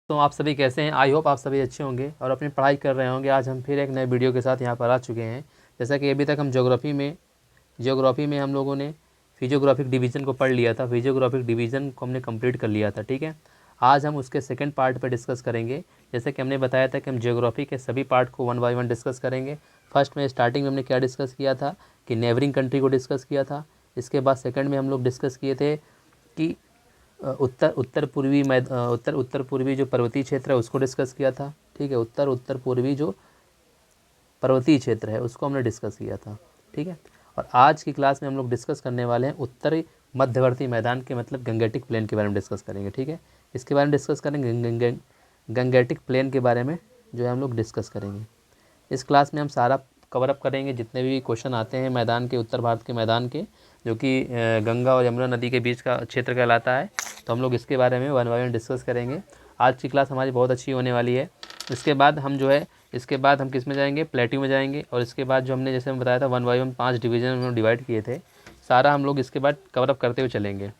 तो आप सभी कैसे हैं? आई होप आप सभी अच्छे होंगे और अपनी पढ़ाई कर रहे होंगे। आज हम फिर एक नए वीडियो के साथ यहाँ पर आ चुके हैं। जैसा कि अभी तक हम ज्योग्राफी में हम लोगों ने फिजियोग्राफिक डिवीज़न को पढ़ लिया था। फिजियोग्राफिक डिवीज़न को हमने कंप्लीट कर लिया था, ठीक है। आज हम उसके सेकंड पार्ट पर डिस्कस करेंगे। जैसे कि हमने बताया था कि हम ज्योग्राफी के सभी पार्ट को वन बाय वन डिस्कस करेंगे। फर्स्ट में स्टार्टिंग में हमने क्या डिस्कस किया था कि नेबरिंग कंट्री को डिस्कस किया था। इसके बाद सेकंड में हम लोग डिस्कस किए थे कि उत्तर पूर्वी जो पर्वतीय क्षेत्र है उसको डिस्कस किया था, ठीक है। उत्तर पूर्वी जो पर्वतीय क्षेत्र है उसको हमने डिस्कस किया था, ठीक है। और आज की क्लास में हम लोग डिस्कस करने वाले हैं उत्तरी मध्यवर्ती मैदान के मतलब गंगेटिक प्लेन के बारे में डिस्कस करेंगे, ठीक है। इसके बारे में डिस्कस करेंगे, गंगेटिक प्लेन के बारे में जो है हम लोग डिस्कस करेंगे। इस क्लास में हम सारा कवर अप करेंगे जितने भी क्वेश्चन आते हैं मैदान के, उत्तर भारत के मैदान के, जो कि गंगा और यमुना नदी के बीच का क्षेत्र कहलाता है। तो हम लोग इसके बारे में वन बाय वन डिस्कस करेंगे। आज की क्लास हमारी बहुत अच्छी होने वाली है। इसके बाद हम किस में जाएंगे, प्लेट्यू में जाएंगे। और इसके बाद जो हमने जैसे हम बताया था वन बाय वन 5 डिवीज़न में डिवाइड किए थे, सारा हम लोग इसके बाद कवर अप करते हुए चलेंगे।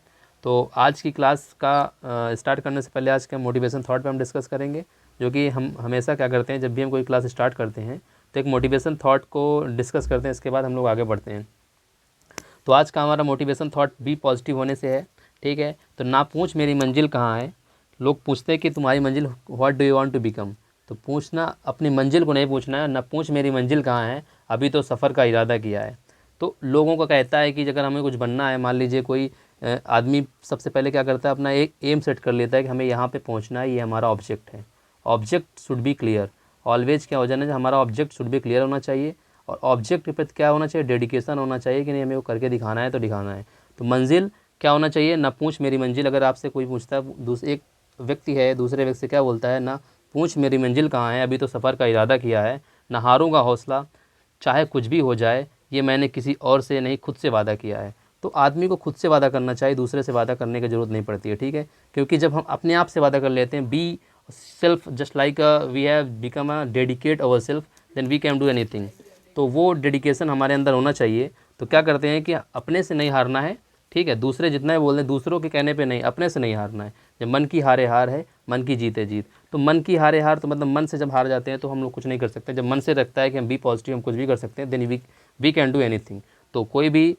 तो आज की क्लास का स्टार्ट करने से पहले आज के मोटिवेशन थॉट पे हम डिस्कस करेंगे, जो कि हम हमेशा क्या करते हैं जब भी हम कोई क्लास स्टार्ट करते हैं तो एक मोटिवेशन थॉट को डिस्कस करते हैं, इसके बाद हम लोग आगे बढ़ते हैं। तो आज का हमारा मोटिवेशन थॉट बी पॉजिटिव होने से है, ठीक है। तो ना पूछ मेरी मंजिल कहाँ है। लोग पूछते हैं कि तुम्हारी मंजिल what do you want to become. तो पूछना अपनी मंजिल को नहीं पूछना है, ना पूछ मेरी मंजिल कहाँ है, अभी तो सफ़र का इरादा किया है। तो लोगों का कहता है कि अगर हमें कुछ बनना है, मान लीजिए कोई आदमी सबसे पहले क्या करता है, अपना एक एम सेट कर लेता है कि हमें यहाँ पे पहुँचना है, ये हमारा ऑब्जेक्ट है। Object should be clear. Always क्या हो जाना चाहिए, हमारा ऑब्जेक्ट शुड बी क्लियर होना चाहिए। और ऑब्जेक्ट के प्रति क्या होना चाहिए, डेडिकेशन होना चाहिए कि नहीं हमें वो करके दिखाना है तो दिखाना है। तो मंजिल क्या होना चाहिए, ना पूछ मेरी मंजिल। अगर आपसे कोई पूछता है, एक व्यक्ति है दूसरे व्यक्ति से क्या बोलता है, ना पूछ मेरी मंजिल कहाँ है, अभी तो सफ़र का इरादा किया है, ना हारूंगा हौसला चाहे कुछ भी हो जाए, ये मैंने किसी और से नहीं खुद से वादा किया है। तो आदमी को खुद से वादा करना चाहिए, दूसरे से वादा करने की ज़रूरत नहीं पड़ती है, ठीक है। क्योंकि जब हम अपने आप से वादा कर लेते हैं, be self just like we have become a dedicate our self, then we can do anything. तो वो डेडिकेशन हमारे अंदर होना चाहिए। तो क्या करते हैं कि अपने से नहीं हारना है, ठीक है। दूसरे जितना ही बोल दें, दूसरों के कहने पे नहीं, अपने से नहीं हारना है। जब मन की हारे हार है, मन की जीते जीत। तो मन की हारे हार तो मतलब मन से जब हार जाते हैं तो हम लोग कुछ नहीं कर सकते। जब मन से रखता है कि हम बी पॉजिटिव, हम कुछ भी कर सकते हैं, then we can do anything. तो कोई भी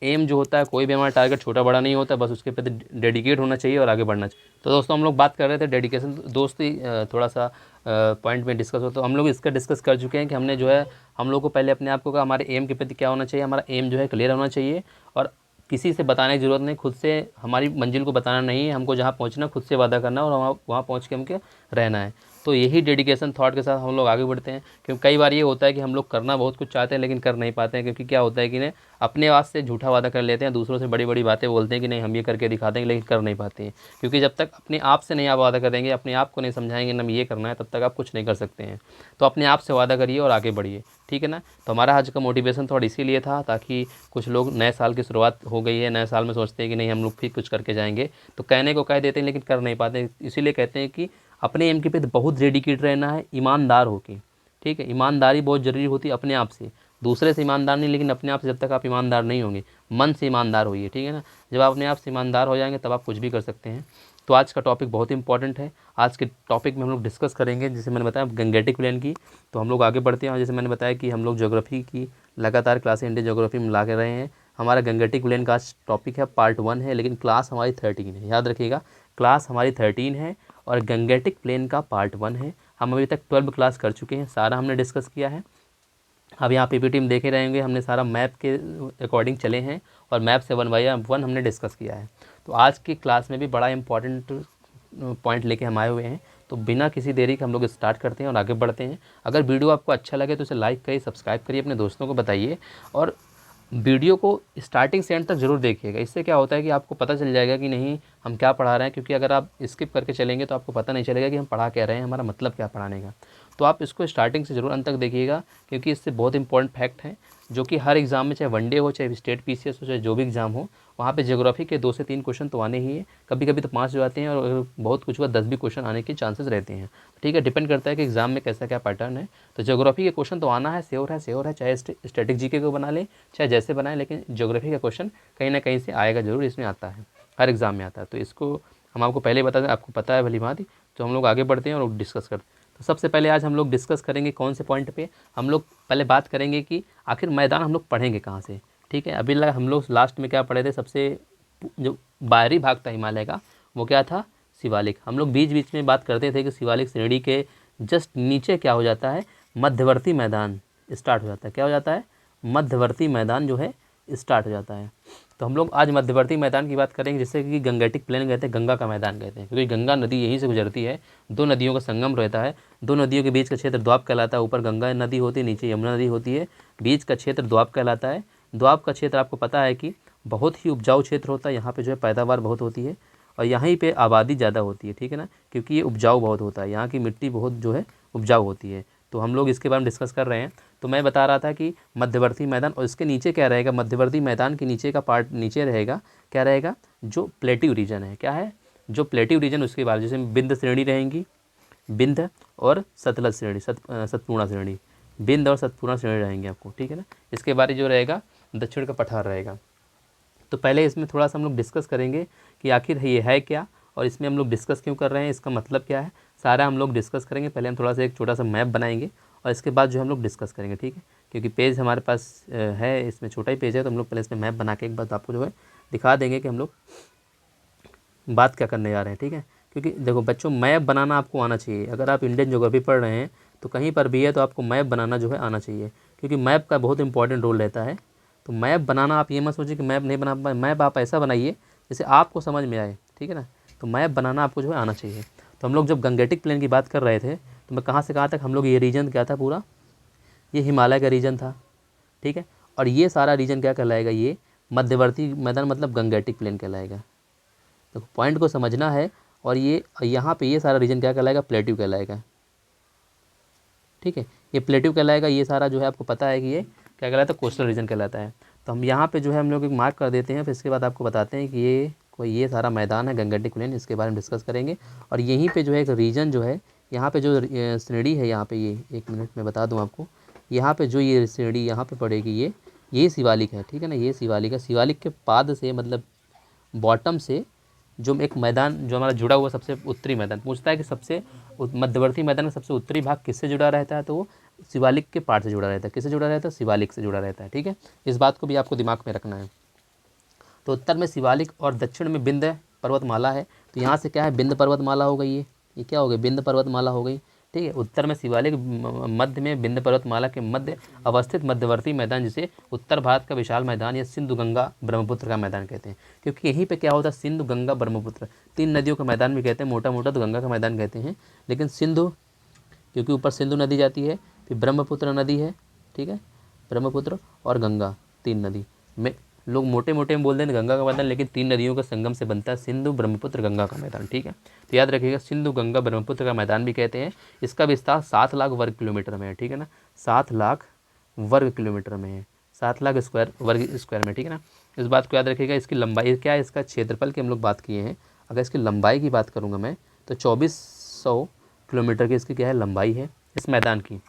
एम जो होता है, कोई भी हमारा टारगेट छोटा बड़ा नहीं होता, बस उसके प्रति डेडिकेट होना चाहिए और आगे बढ़ना चाहिए। तो दोस्तों हम लोग बात कर रहे थे डेडिकेशन। दोस्ती थोड़ा सा पॉइंट में डिस्कस हो, तो हम लोग इसका डिस्कस कर चुके हैं कि हमने जो है, हम लोग को पहले अपने आप को कहा हमारे एम के प्रति क्या होना चाहिए, हमारा एम जो है क्लियर होना चाहिए। और किसी से बताने की ज़रूरत नहीं, खुद से हमारी मंजिल को बताना नहीं है, हमको जहाँ पहुँचना खुद से वादा करना और वहाँ पहुँच के हमको रहना है। तो यही डेडिकेशन थॉट के साथ हम लोग आगे बढ़ते हैं। क्योंकि कई बार ये होता है कि हम लोग करना बहुत कुछ चाहते हैं लेकिन कर नहीं पाते हैं, क्योंकि क्या होता है कि नहीं, अपने वास से झूठा वादा कर लेते हैं, दूसरों से बड़ी बड़ी बातें बोलते हैं कि नहीं हम ये करके दिखा देंगे, लेकिन कर नहीं पाते हैं। क्योंकि जब तक अपने आप से नहीं आप वादा करेंगे, अपने आप को नहीं समझाएंगे ना ये करना है, तब तक आप कुछ नहीं कर सकते हैं। तो अपने आप से वादा करिए और आगे बढ़िए, ठीक है ना। तो हमारा आज का मोटिवेशन थोड़ा इसीलिए था ताकि कुछ लोग, नए साल की शुरुआत हो गई है, नए साल में सोचते हैं कि नहीं हम लोग फिर कुछ करके जाएंगे, तो कहने को कह देते हैं लेकिन कर नहीं पाते। इसीलिए कहते हैं कि अपने एम के प्रति बहुत डेडिकेट रहना है, ईमानदार होके, ठीक है। ईमानदारी बहुत ज़रूरी होती है अपने आप से, दूसरे से ईमानदार नहीं, लेकिन अपने आप से जब तक आप ईमानदार नहीं होंगे, मन से ईमानदार होइए, ठीक है ना। जब आप अपने आप से ईमानदार हो जाएंगे तब आप कुछ भी कर सकते हैं। तो आज का टॉपिक बहुत इंपॉर्टेंट है। आज के टॉपिक में हम लोग डिस्कस करेंगे, जैसे मैंने बताया गंगेटिक प्लेन की। तो हम लोग आगे बढ़ते हैं। और जैसे मैंने बताया कि हम लोग ज्योग्राफी की लगातार क्लासें इंडियन ज्योग्राफी में ला के रहे हैं। हमारा गंगेटिक प्लेन का आज टॉपिक है पार्ट 1 है, लेकिन क्लास हमारी 13 है, याद रखिएगा। क्लास हमारी 13 है और गंगेटिक प्लेन का पार्ट 1 है। हम अभी तक 12 क्लास कर चुके हैं, सारा हमने डिस्कस किया है। अब यहाँ पीपीटी में देखे रहेंगे, हमने सारा मैप के अकॉर्डिंग चले हैं और मैप से वन बाई वन हमने डिस्कस किया है। तो आज की क्लास में भी बड़ा इंपॉर्टेंट पॉइंट लेके हम आए हुए हैं। तो बिना किसी देरी के हम लोग स्टार्ट करते हैं और आगे बढ़ते हैं। अगर वीडियो आपको अच्छा लगे तो इसे लाइक करिए, सब्सक्राइब करिए, अपने दोस्तों को बताइए और वीडियो को स्टार्टिंग से एंड तक ज़रूर देखिएगा। इससे क्या होता है कि आपको पता चल जाएगा कि नहीं हम क्या पढ़ा रहे हैं। क्योंकि अगर आप स्किप करके चलेंगे तो आपको पता नहीं चलेगा कि हम पढ़ा क्या रहे हैं, हमारा मतलब क्या पढ़ाने का। तो आप इसको स्टार्टिंग से ज़रूर अंत तक देखिएगा, क्योंकि इससे बहुत इंपॉर्टेंट फैक्ट है जो कि हर एग्ज़ाम में, चाहे वनडे हो, चाहे स्टेट पीसीएस हो, चाहे जो भी एग्ज़ाम हो, वहाँ पे ज्योग्राफी के 2 से 3 क्वेश्चन तो आने ही है। कभी कभी तो 5 हो आते हैं और अगर बहुत कुछ हुआ 10 भी क्वेश्चन आने के चांसेस रहते हैं, ठीक है। डिपेंड करता है कि एग्ज़ाम में कैसा क्या पैटर्न है। तो ज्योग्राफी के क्वेश्चन तो आना है, श्योर है, चाहे स्टैटिक जीके को बना लें चाहे जैसे बनाएं, लेकिन ज्योग्राफी का क्वेश्चन कहीं ना कहीं से आएगा ज़रूर, इसमें आता है, हर एग्ज़ाम में आता है। तो इसको हम आपको पहले बता दें, आपको पता है भली भांति। तो हम लोग आगे बढ़ते हैं और डिस्कस करते हैं। तो सबसे पहले आज हम लोग डिस्कस करेंगे कौन से पॉइंट पे, हम लोग पहले बात करेंगे कि आखिर मैदान हम लोग पढ़ेंगे कहाँ से। ठीक है, अभी लगा हम लोग लास्ट में क्या पढ़े थे, सबसे जो बाहरी भाग था हिमालय का वो क्या था, शिवालिक। हम लोग बीच बीच में बात करते थे कि शिवालिक श्रेणी के जस्ट नीचे क्या हो जाता है, मध्यवर्ती मैदान स्टार्ट हो जाता है। क्या हो जाता है, मध्यवर्ती मैदान जो है स्टार्ट हो जाता है। तो हम लोग आज मध्यवर्ती मैदान की बात करेंगे, जैसे कि गंगेटिक प्लेन कहते हैं, गंगा का मैदान कहते हैं, क्योंकि गंगा नदी यहीं से गुजरती है, दो नदियों का संगम रहता है, दो नदियों के बीच का क्षेत्र द्वाब कहलाता है। ऊपर गंगा नदी होती है, नीचे यमुना नदी होती है, बीच का क्षेत्र द्वाब कहलाता है। द्वाब का क्षेत्र आपको पता है कि बहुत ही उपजाऊ क्षेत्र होता है, यहाँ पे जो है पैदावार बहुत होती है और यहीं पे आबादी ज़्यादा होती है। ठीक है ना, क्योंकि ये उपजाऊ बहुत होता है, यहाँ की मिट्टी बहुत जो है उपजाऊ होती है। तो हम लोग इसके बारे में डिस्कस कर रहे हैं। तो मैं बता रहा था कि मध्यवर्ती मैदान, और इसके नीचे क्या रहेगा, मध्यवर्ती मैदान के नीचे का पार्ट नीचे रहेगा, क्या रहेगा, जो प्लेटिव रीजन है। क्या है, जो प्लेटिव रीजन, उसके बाद जैसे बिंद श्रेणी रहेंगी, बिंद और सतलज श्रेणी, सतपूर्णा श्रेणी, बिंद और सतपूर्णा श्रेणी रहेंगे आपको। ठीक है ना, इसके बारे जो रहेगा दक्षिण का पठार रहेगा। तो पहले इसमें थोड़ा सा हम लोग डिस्कस करेंगे कि आखिर ये है क्या और इसमें हम लोग डिस्कस क्यों कर रहे हैं, इसका मतलब क्या है, सारा हम लोग डिस्कस करेंगे। पहले हम थोड़ा सा एक छोटा सा मैप बनाएंगे और इसके बाद जो हम लोग डिस्कस करेंगे। ठीक है, क्योंकि पेज हमारे पास है, इसमें छोटा ही पेज है, तो हम लोग पहले इसमें मैप बना के एक बात आपको जो है दिखा देंगे कि हम लोग बात क्या करने जा रहे हैं। ठीक है, क्योंकि देखो बच्चों, मैप बनाना आपको आना चाहिए। अगर आप इंडियन ज्योग्राफी पढ़ रहे हैं तो कहीं पर भी है तो आपको मैप बनाना जो है आना चाहिए, क्योंकि मैप का बहुत इंपॉर्टेंट रोल रहता है। तो मैप बनाना, आप ये मत सोचिए कि मैप नहीं बना पाए, मैप आप ऐसा बनाइए जैसे आपको समझ में आए। ठीक है ना, तो मैप बनाना आपको जो है आना चाहिए। तो हम लोग जब गंगेटिक प्लेन की बात कर रहे थे तो मैं कहाँ से कहाँ तक, हम लोग ये रीजन क्या था पूरा, ये हिमालय का रीजन था। ठीक है, और ये सारा रीजन क्या कहलाएगा, ये मध्यवर्ती मैदान मतलब गंगेटिक प्लेन कहलाएगा। तो पॉइंट को समझना है। और ये यहाँ पे ये सारा रीजन क्या कहलाएगा, प्लेट्यू कहलाएगा। ठीक है, ये प्लेट्यू कहलाएगा। ये सारा जो है आपको पता है कि ये क्या कहलाता है, कोस्टल रीजन कहलाता है। तो हम यहाँ पे जो है हम लोग एक मार्क कर देते हैं, फिर इसके बाद आपको बताते हैं कि ये सारा मैदान है गंगेटिक प्लेन, इसके बारे में डिस्कस करेंगे। और यहीं पे जो है एक रीजन जो है, यहाँ पे जो श्रेणी है, यहाँ पे ये एक मिनट में बता दूँ आपको, यहाँ पे जो ये श्रेणी यहाँ पे पड़ेगी, ये शिवालिक है। ठीक है ना, ये शिवालिक है। शिवालिक के पाद से मतलब बॉटम से जो एक मैदान जो हमारा जुड़ा हुआ सबसे उत्तरी मैदान, पूछता है कि सबसे मध्यवर्ती मैदान का सबसे उत्तरी भाग किससे जुड़ा रहता है, तो वो शिवालिक के पार्ट से जुड़ा रहता है। किससे जुड़ा रहता है, शिवालिक से जुड़ा रहता है। ठीक है, इस बात को भी आपको दिमाग में रखना है। तो उत्तर में शिवालिक और दक्षिण में बिंद पर्वतमाला है। तो यहाँ से क्या है, बिंद पर्वतमाला हो गई, ये क्या हो गई, बिंद पर्वतमाला हो गई। ठीक है, उत्तर में शिवालिक, मध्य में बिंद पर्वतमाला के मध्य अवस्थित मध्यवर्ती मैदान, जिसे उत्तर भारत का विशाल मैदान या सिंधु गंगा ब्रह्मपुत्र का मैदान कहते हैं। क्योंकि यहीं पे क्या होता है, सिंधु गंगा ब्रह्मपुत्र, तीन नदियों का मैदान भी कहते हैं, मोटा मोटा तो गंगा का मैदान कहते हैं, लेकिन सिंधु, क्योंकि ऊपर सिंधु नदी जाती है, फिर ब्रह्मपुत्र नदी है। ठीक है, ब्रह्मपुत्र और गंगा, तीन नदी में लोग मोटे मोटे में बोल दें गंगा का मैदान, लेकिन तीन नदियों का संगम से बनता है सिंधु ब्रह्मपुत्र गंगा का मैदान। ठीक है, तो याद रखिएगा, सिंधु गंगा ब्रह्मपुत्र का मैदान भी कहते हैं। इसका विस्तार 7 लाख वर्ग किलोमीटर में है। ठीक है ना, 7 लाख वर्ग किलोमीटर में है, 7 लाख वर्ग स्क्वायर में। ठीक है ना, इस बात को याद रखिएगा। इसकी लंबाई क्या है, इसका क्षेत्रफल की हम लोग बात किए हैं। अगर इसकी लंबाई की बात करूँगा मैं तो 2400 किलोमीटर की इसकी क्या है, लंबाई है इस मैदान की।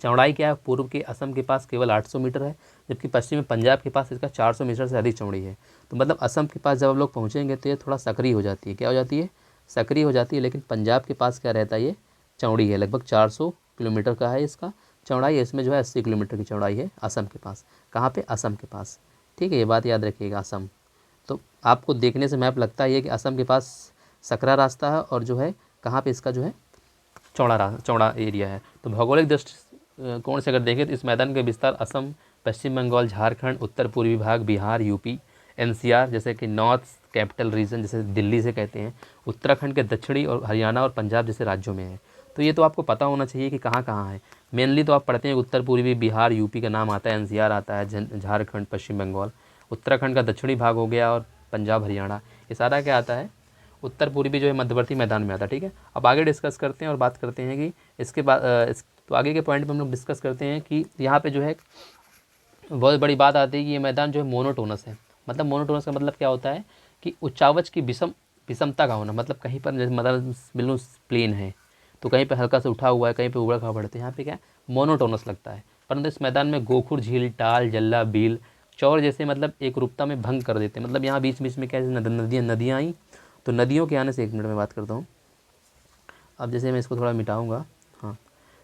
चौड़ाई क्या है, पूर्व के असम के पास केवल 800 मीटर है, जबकि पश्चिमी पंजाब के पास इसका 400 मीटर से अधिक चौड़ी है। तो मतलब असम के पास जब आप लोग पहुँचेंगे तो ये थोड़ा सक्रिय हो जाती है। क्या हो जाती है, सक्रिय हो जाती है। लेकिन पंजाब के पास क्या रहता है, ये चौड़ी है, लगभग 400 किलोमीटर का है इसका चौड़ाई। इसमें जो है 80 किलोमीटर की चौड़ाई है असम के पास। कहाँ पे, असम के पास। ठीक है, ये बात याद रखिएगा, असम। तो आपको देखने से मैप लगता है कि असम के पास सकरा रास्ता है और जो है कहाँ पे इसका जो है चौड़ा एरिया है। तो भौगोलिक दृष्टिकोण से अगर देखें तो इस मैदान का विस्तार असम, पश्चिम बंगाल, झारखंड, उत्तर पूर्वी भाग, बिहार, यूपी, एनसीआर जैसे कि नॉर्थ कैपिटल रीजन जैसे दिल्ली से कहते हैं, उत्तराखंड के दक्षिणी और हरियाणा और पंजाब जैसे राज्यों में है। तो ये तो आपको पता होना चाहिए कि कहाँ कहाँ है। मेनली तो आप पढ़ते हैं उत्तर पूर्वी, बिहार, यूपी का नाम आता है, एनसीआर आता है, झारखंड, पश्चिम बंगाल, उत्तराखंड का दक्षिणी भाग हो गया और पंजाब, हरियाणा, ये सारा क्या आता है, उत्तर पूर्वी जो है मध्यवर्ती मैदान में आता है। ठीक है, अब आगे डिस्कस करते हैं और बात करते हैं कि इसके बाद तो आगे के पॉइंट पे हम लोग डिस्कस करते हैं कि यहाँ पे जो है बहुत बड़ी बात आती है कि ये मैदान जो है मोनोटोनस है। मतलब मोनोटोनस का मतलब क्या होता है कि उच्चावच की विषमता का होना, मतलब कहीं पर जैसे मतलब बिल्कुल प्लेन है तो कहीं पे हल्का से उठा हुआ है, कहीं पे उबड़ खाबड़ है, यहाँ पे क्या है, मोनोटोनस लगता है। परंतु इस मैदान में गोखुर झील, टाल, जल्ला, बील, चौर जैसे मतलब एक रूपता में भंग कर देते हैं। मतलब यहाँ बीच बीच में क्या नदियाँ आई तो नदियों के आने से 1 मिनट में बात करता हूँ। अब जैसे मैं इसको थोड़ा मिटाऊँगा, हाँ,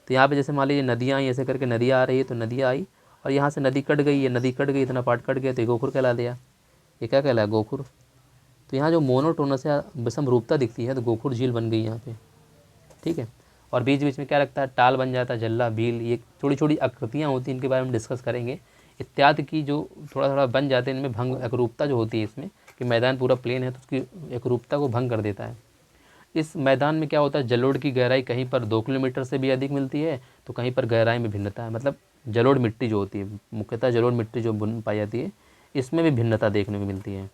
तो यहाँ पे जैसे मान लीजिए नदियाँ आई, ऐसे करके नदियाँ आ रही है, तो नदियाँ आई और यहाँ से नदी कट गई है, नदी कट गई, इतना पार्ट कट गया तो ये गोखुर कहला दिया। ये क्या कहलाया? गोखुर। तो यहाँ जो मोनोटोनस या विषम रूपता दिखती है तो गोखुर झील बन गई यहाँ पे, ठीक है। और बीच बीच में क्या लगता है? टाल बन जाता है, जल्ला, भील, ये छोटी छोटी आकृतियाँ होती हैं, इनके बारे में डिस्कस करेंगे। इत्यादि की जो थोड़ा थोड़ा बन जाते हैं, इनमें भंग एकरूपता जो होती है इसमें, कि मैदान पूरा प्लेन है तो उसकी एकरूपता को भंग कर देता है। इस मैदान में क्या होता है? जलोढ़ की गहराई कहीं पर 2 किलोमीटर से भी अधिक मिलती है तो कहीं पर गहराई में भिन्नता है। मतलब जलोढ़ मिट्टी जो होती है, मुख्यतः जलोढ़ मिट्टी जो बुन पाई जाती है, इसमें भी भिन्नता देखने को मिलती है,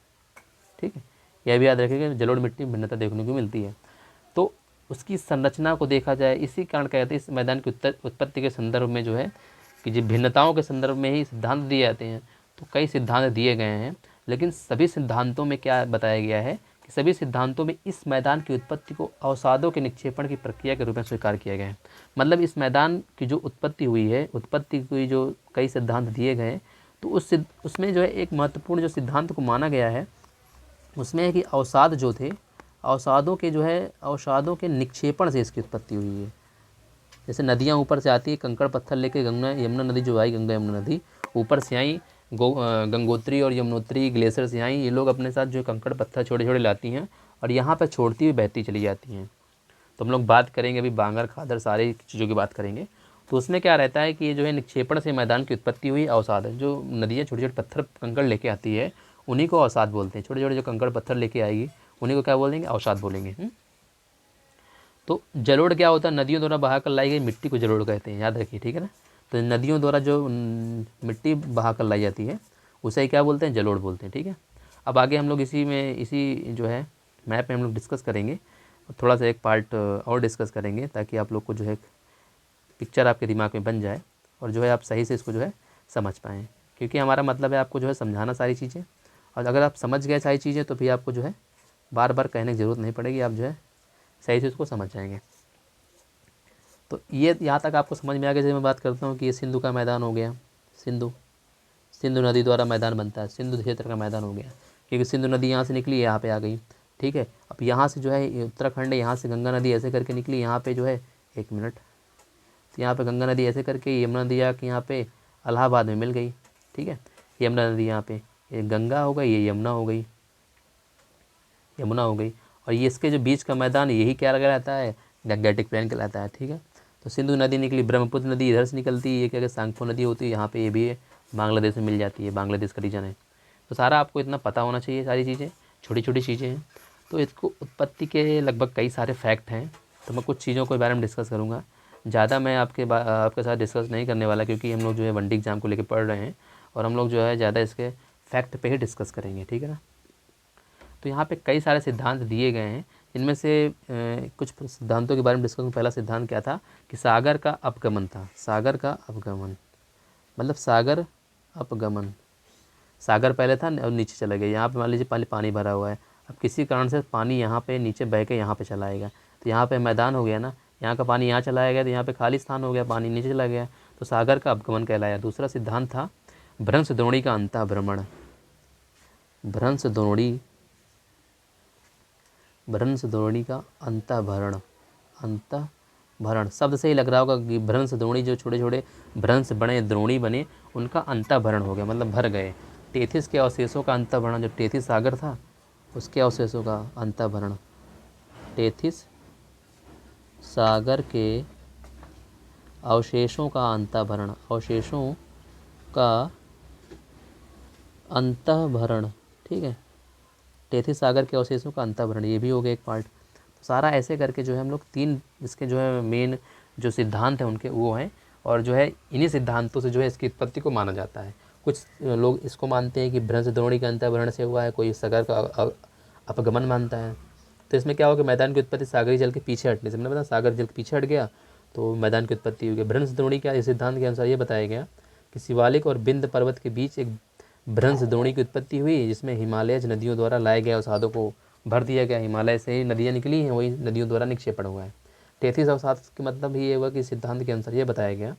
ठीक है। यह भी याद रखिएगा, जलोढ़ मिट्टी में भिन्नता देखने को मिलती है। तो उसकी संरचना को देखा जाए, इसी कारण कहते हैं इस मैदान की उत्पत्ति के संदर्भ में जो है कि जो भिन्नताओं के संदर्भ में ही सिद्धांत दिए जाते हैं। तो कई सिद्धांत दिए गए हैं, लेकिन सभी सिद्धांतों में क्या बताया गया है कि सभी सिद्धांतों में इस मैदान की उत्पत्ति को अवसादों के निक्षेपण की प्रक्रिया के रूप में स्वीकार किया गया है। मतलब इस मैदान की जो उत्पत्ति हुई है, उत्पत्ति की जो कई सिद्धांत दिए गए, तो उसमें जो है एक महत्वपूर्ण जो सिद्धांत को माना गया है उसमें है कि अवसाद जो थे, अवसादों के जो है अवसादों के निक्षेपण से इसकी उत्पत्ति हुई है। जैसे नदियाँ ऊपर से आती है, कंकड़ पत्थर लेके गंगा यमुना नदी जो आई, गंगा यमुना नदी ऊपर से आई, गंगोत्री और यमुनोत्री ग्लेशियर से आई। ये लोग अपने साथ जो कंकड़ पत्थर छोटे छोटे लाती हैं और यहाँ पर छोड़ती हुई बहती चली जाती हैं। तो हम लोग बात करेंगे अभी बांगर, खादर, सारी चीज़ों की बात करेंगे। तो उसमें क्या रहता है कि ये जो है निक्षेपण से मैदान की उत्पत्ति हुई अवसाद है। जो नदियाँ छोटे छोटे पत्थर कंकड़ लेके आती है उन्हीं को अवसाद बोलते हैं। छोटे छोटे जो कंकड़ पत्थर लेके आएगी उन्हीं को क्या बोलेंगे? अवसाद बोलेंगे। तो जलोढ़ क्या होता है? नदियों द्वारा बहा कर लाई गई मिट्टी को जलोढ़ कहते हैं, याद रखिए, ठीक है ना। तो नदियों द्वारा जो मिट्टी बहा कर लाई जाती है उसे क्या बोलते हैं? जलोढ़ बोलते हैं, ठीक है। अब आगे हम लोग इसी जो है मैप में हम लोग डिस्कस करेंगे, थोड़ा सा एक पार्ट और डिस्कस करेंगे ताकि आप लोग को जो है पिक्चर आपके दिमाग में बन जाए और जो है आप सही से इसको जो है समझ पाएँ। क्योंकि हमारा मतलब है आपको जो है समझाना सारी चीज़ें, और अगर आप समझ गए सारी चीज़ें तो फिर आपको जो है बार बार कहने की ज़रूरत नहीं पड़ेगी, आप जो है सही से उसको समझ जाएंगे। तो ये यहाँ तक आपको समझ में आ गया। जैसे मैं बात करता हूँ कि ये सिंधु का मैदान हो गया, सिंधु नदी द्वारा मैदान बनता है, सिंधु क्षेत्र का मैदान हो गया, क्योंकि सिंधु नदी यहाँ से निकली यहाँ पे आ गई, ठीक है। अब यहाँ से जो है उत्तराखंड है, यहाँ से गंगा नदी ऐसे करके निकली यहाँ पे जो है 1 मिनट, तो यहाँ पे गंगा नदी ऐसे करके यमुना नदी आके यहाँ पे इलाहाबाद में मिल गई, ठीक है। यमुना नदी यहाँ पे, ये गंगा हो गई, ये यमुना हो गई, और ये इसके जो बीच का मैदान यही क्या कहलाता है? गंगेटिक प्लेन कहलाता है, ठीक है। तो सिंधु नदी निकली, ब्रह्मपुत्र नदी इधर से निकलती है, ये क्या कहते सांगफो नदी होती है यहाँ पे, ये भी है, बांग्लादेश में मिल जाती है, बांग्लादेश का रीजन है। तो सारा आपको इतना पता होना चाहिए, सारी चीज़ें छोटी छोटी चीज़ें हैं। तो इसको उत्पत्ति के लगभग कई सारे फैक्ट हैं, तो मैं कुछ चीज़ों के बारे में डिस्कस करूँगा। ज़्यादा मैं आपके साथ डिस्कस नहीं करने वाला, क्योंकि हम लोग जो है वनडी एग्ज़ाम को लेकर पढ़ रहे हैं और हम लोग जो है ज़्यादा इसके फैक्ट पे ही डिस्कस करेंगे, ठीक है ना। तो यहाँ पे कई सारे सिद्धांत दिए गए हैं, इनमें से कुछ सिद्धांतों के बारे में डिस्कस करूँ। पहला सिद्धांत क्या था कि सागर का अपगमन था। सागर का अपगमन मतलब सागर अपगमन, सागर पहले था और नीचे चला गया। यहाँ पे मान लीजिए पहले पानी भरा हुआ है, अब किसी कारण से पानी यहाँ पे नीचे बह के यहाँ पे चला आएगा, तो यहाँ पे मैदान हो गया ना, यहाँ का पानी यहाँ चला गया तो यहाँ पे खाली स्थान हो गया, पानी नीचे चला गया, तो सागर का अपगमन कहलाया। दूसरा सिद्धांत था भ्रंश द्रोणी का अंतःभ्रमण। भ्रंश द्रोणी का अंतःभरण, अंतःभरण शब्द से ही लग रहा होगा कि भ्रंश द्रोणी, जो छोटे छोटे भ्रंश बने, द्रोणी बने, उनका अंतःभरण हो गया, मतलब भर गए। टेथिस के अवशेषों का अंतःभरण, जो टेथिस सागर था उसके अवशेषों का अंतःभरण, टेथिस सागर के अवशेषों का अंतःभरण, अवशेषों का अंतःभरण, ठीक है। टेथिस सागर के अवशेषों का अंतःभरण, ये भी हो गया एक पार्ट। तो सारा ऐसे करके जो है हम लोग 3 इसके जो है मेन जो सिद्धांत हैं उनके वो हैं, और जो है इन्हीं सिद्धांतों से जो है इसकी उत्पत्ति को माना जाता है। कुछ लोग इसको मानते हैं कि भ्रंश द्रोणी का अंतःभरण से हुआ है, कोई सागर का अपगमन मानता है। तो इसमें क्या होगा, मैदान की उत्पत्ति सागरी जल के पीछे हटने से, मैंने बताया सागर जल के पीछे हट गया तो मैदान की उत्पत्ति हुई। भ्रंश द्रोणी का इस सिद्धांत के अनुसार ये बताया गया कि शिवालिक और बिंद पर्वत के बीच एक भ्रंश द्रोणी की उत्पत्ति हुई, जिसमें हिमालयज नदियों द्वारा लाए गए अवसादों को भर दिया गया। हिमालय से ही नदियाँ निकली हैं, वही नदियों द्वारा निक्षेपण हुआ है। टेथिस अवसाद के मतलब ये हुआ कि सिद्धांत के अनुसार ये बताया गया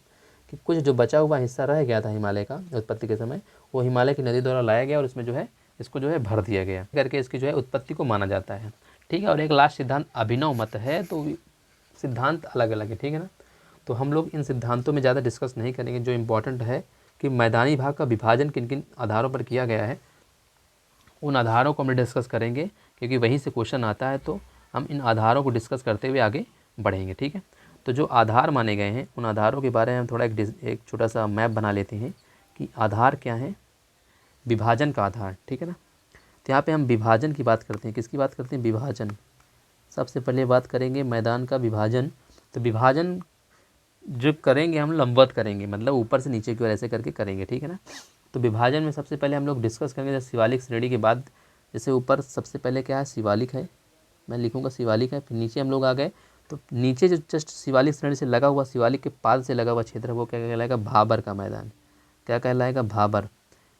कि कुछ जो बचा हुआ हिस्सा रह गया था हिमालय का उत्पत्ति के समय, वो हिमालय की नदी द्वारा लाया गया और इसमें जो है इसको जो है भर दिया गया करके इसकी जो है उत्पत्ति को माना जाता है, ठीक है। और एक लास्ट सिद्धांत अभिनव मत है, तो सिद्धांत अलग अलग है, ठीक है ना। तो हम लोग इन सिद्धांतों में ज़्यादा डिस्कस नहीं करेंगे। जो इम्पोर्टेंट है कि मैदानी भाग का विभाजन किन किन आधारों पर किया गया है, उन आधारों को हम डिस्कस करेंगे, क्योंकि वहीं से क्वेश्चन आता है। तो हम इन आधारों को डिस्कस करते हुए आगे बढ़ेंगे, ठीक है। तो जो आधार माने गए हैं उन आधारों के बारे में हम थोड़ा एक छोटा सा मैप बना लेते हैं कि आधार क्या है। विभाजन का आधार, ठीक है ना। तो यहाँ पे हम विभाजन की बात करते हैं। किसकी बात करते हैं? विभाजन। सबसे पहले बात करेंगे मैदान का विभाजन। तो विभाजन जो करेंगे हम लंबवत करेंगे, मतलब ऊपर से नीचे की ओर ऐसे करके करेंगे, ठीक है ना। तो विभाजन में सबसे पहले हम लोग डिस्कस करेंगे जैसे शिवालिक श्रेणी के बाद, जैसे ऊपर सबसे पहले क्या है? शिवालिक है, मैं लिखूँगा शिवालिक है। फिर नीचे हम लोग आ गए, तो नीचे जो जस्ट शिवालिक श्रेणी से लगा हुआ, शिवालिक के पाद से लगा हुआ क्षेत्र है, वो क्या कहलाएगा? भाबर का मैदान। क्या कहलाएगा? भाबर।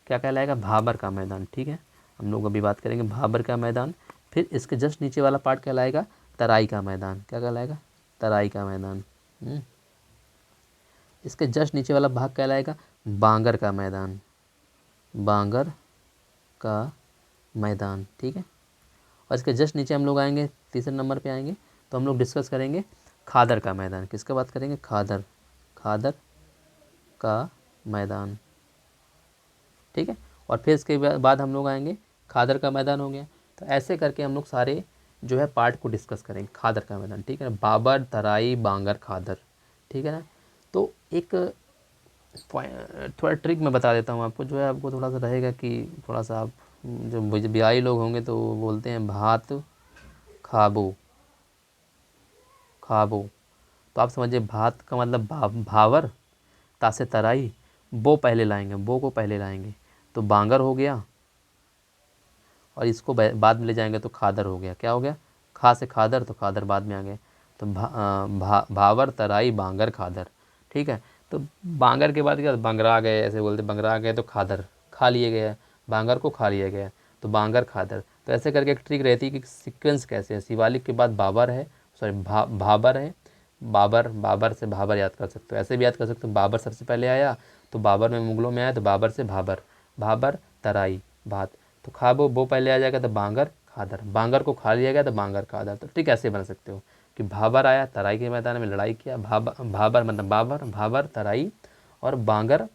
क्या कहलाएगा? भाबर का मैदान, ठीक है। हम लोग अभी बात करेंगे भाबर का मैदान। फिर इसके जस्ट नीचे वाला पार्ट कहलाएगा तराई का मैदान। क्या कहलाएगा? तराई का मैदान। इसके जस्ट नीचे वाला भाग कहलाएगा बांगर का मैदान। बांगर का मैदान, ठीक है। और इसके जस्ट नीचे हम लोग आएंगे, तीसरे नंबर पे आएंगे, तो हम लोग डिस्कस करेंगे खादर का मैदान। किसका बात करेंगे? खादर। खादर का मैदान, ठीक है। और फिर इसके बाद हम लोग आएंगे, खादर का मैदान हो गया। तो ऐसे करके हम लोग सारे जो है पार्ट को डिस्कस करेंगे। खादर का मैदान, ठीक है ना। बाबर, तराई, बांगर, खादर, ठीक है ना। तो एक थोड़ा ट्रिक मैं बता देता हूँ आपको, जो है आपको थोड़ा सा रहेगा कि थोड़ा सा आप जो बिहारी लोग होंगे तो वो बोलते हैं भात खाबो। खाबो, तो आप समझिए भात का मतलब भावर, ता से तराई, बो पहले लाएंगे, बो को पहले लाएंगे तो बांगर हो गया, और इसको बाद में ले जाएंगे तो खादर हो गया। क्या हो गया? खा से खादर, तो खादर बाद में आ गए। तो भावर, तराई, बांगर, खादर, ठीक है। तो बांगर के बाद क्या? बंगरा गए, ऐसे बोलते बंगरा गए तो खादर खा लिए गया, बांगर को खा लिया गया, तो बांगर खादर। तो ऐसे करके एक ट्रिक रहती है कि सीक्वेंस कैसे है। शिवालिक के बाद बाबर है, सॉरी भाबर है, बाबर, बाबर से भाबर याद कर सकते हो, ऐसे भी याद कर सकते हो। बाबर सबसे पहले आया तो बाबर में मुगलों में आया, तो बाबर से भाबर, भाबर तराई भात, तो खाबो बो पहले आ जाएगा तो बांगर खादर, बांगर को खा लिया गया तो बांगर खादर। तो ठीक ऐसे बन सकते हो कि भाबर आया, तराई के मैदान में लड़ाई किया, भाबर मतलब बाबर, भाबर तराई, और बांगर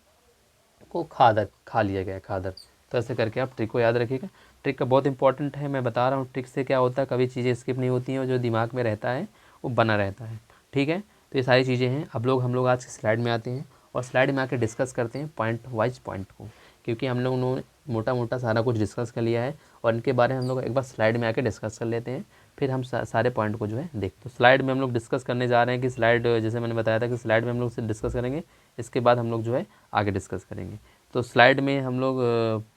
को खादर खा लिया गया, खादर। तो ऐसे करके आप ट्रिक को याद रखिएगा। ट्रिक का बहुत इंपॉर्टेंट है, मैं बता रहा हूँ। ट्रिक से क्या होता है, कभी चीज़ें स्किप नहीं होती हैं, और जो दिमाग में रहता है वो बना रहता है, ठीक है। तो ये सारी चीज़ें हैं। अब हम लोग आज की स्लाइड में आते हैं, और स्लाइड में आके डिस्कस करते हैं पॉइंट वाइज पॉइंट को, क्योंकि हम लोगों ने मोटा मोटा सारा कुछ डिस्कस कर लिया है, और इनके बारे में हम लोग एक बार स्लाइड में आके डिस्कस कर लेते हैं। फिर हम सारे पॉइंट को जो है देखते। तो स्लाइड में हम लोग डिस्कस करने जा रहे हैं कि स्लाइड, जैसे मैंने बताया था कि स्लाइड में हम लोग डिस्कस करेंगे, इसके बाद हम लोग जो है आगे डिस्कस करेंगे। तो स्लाइड में हम लोग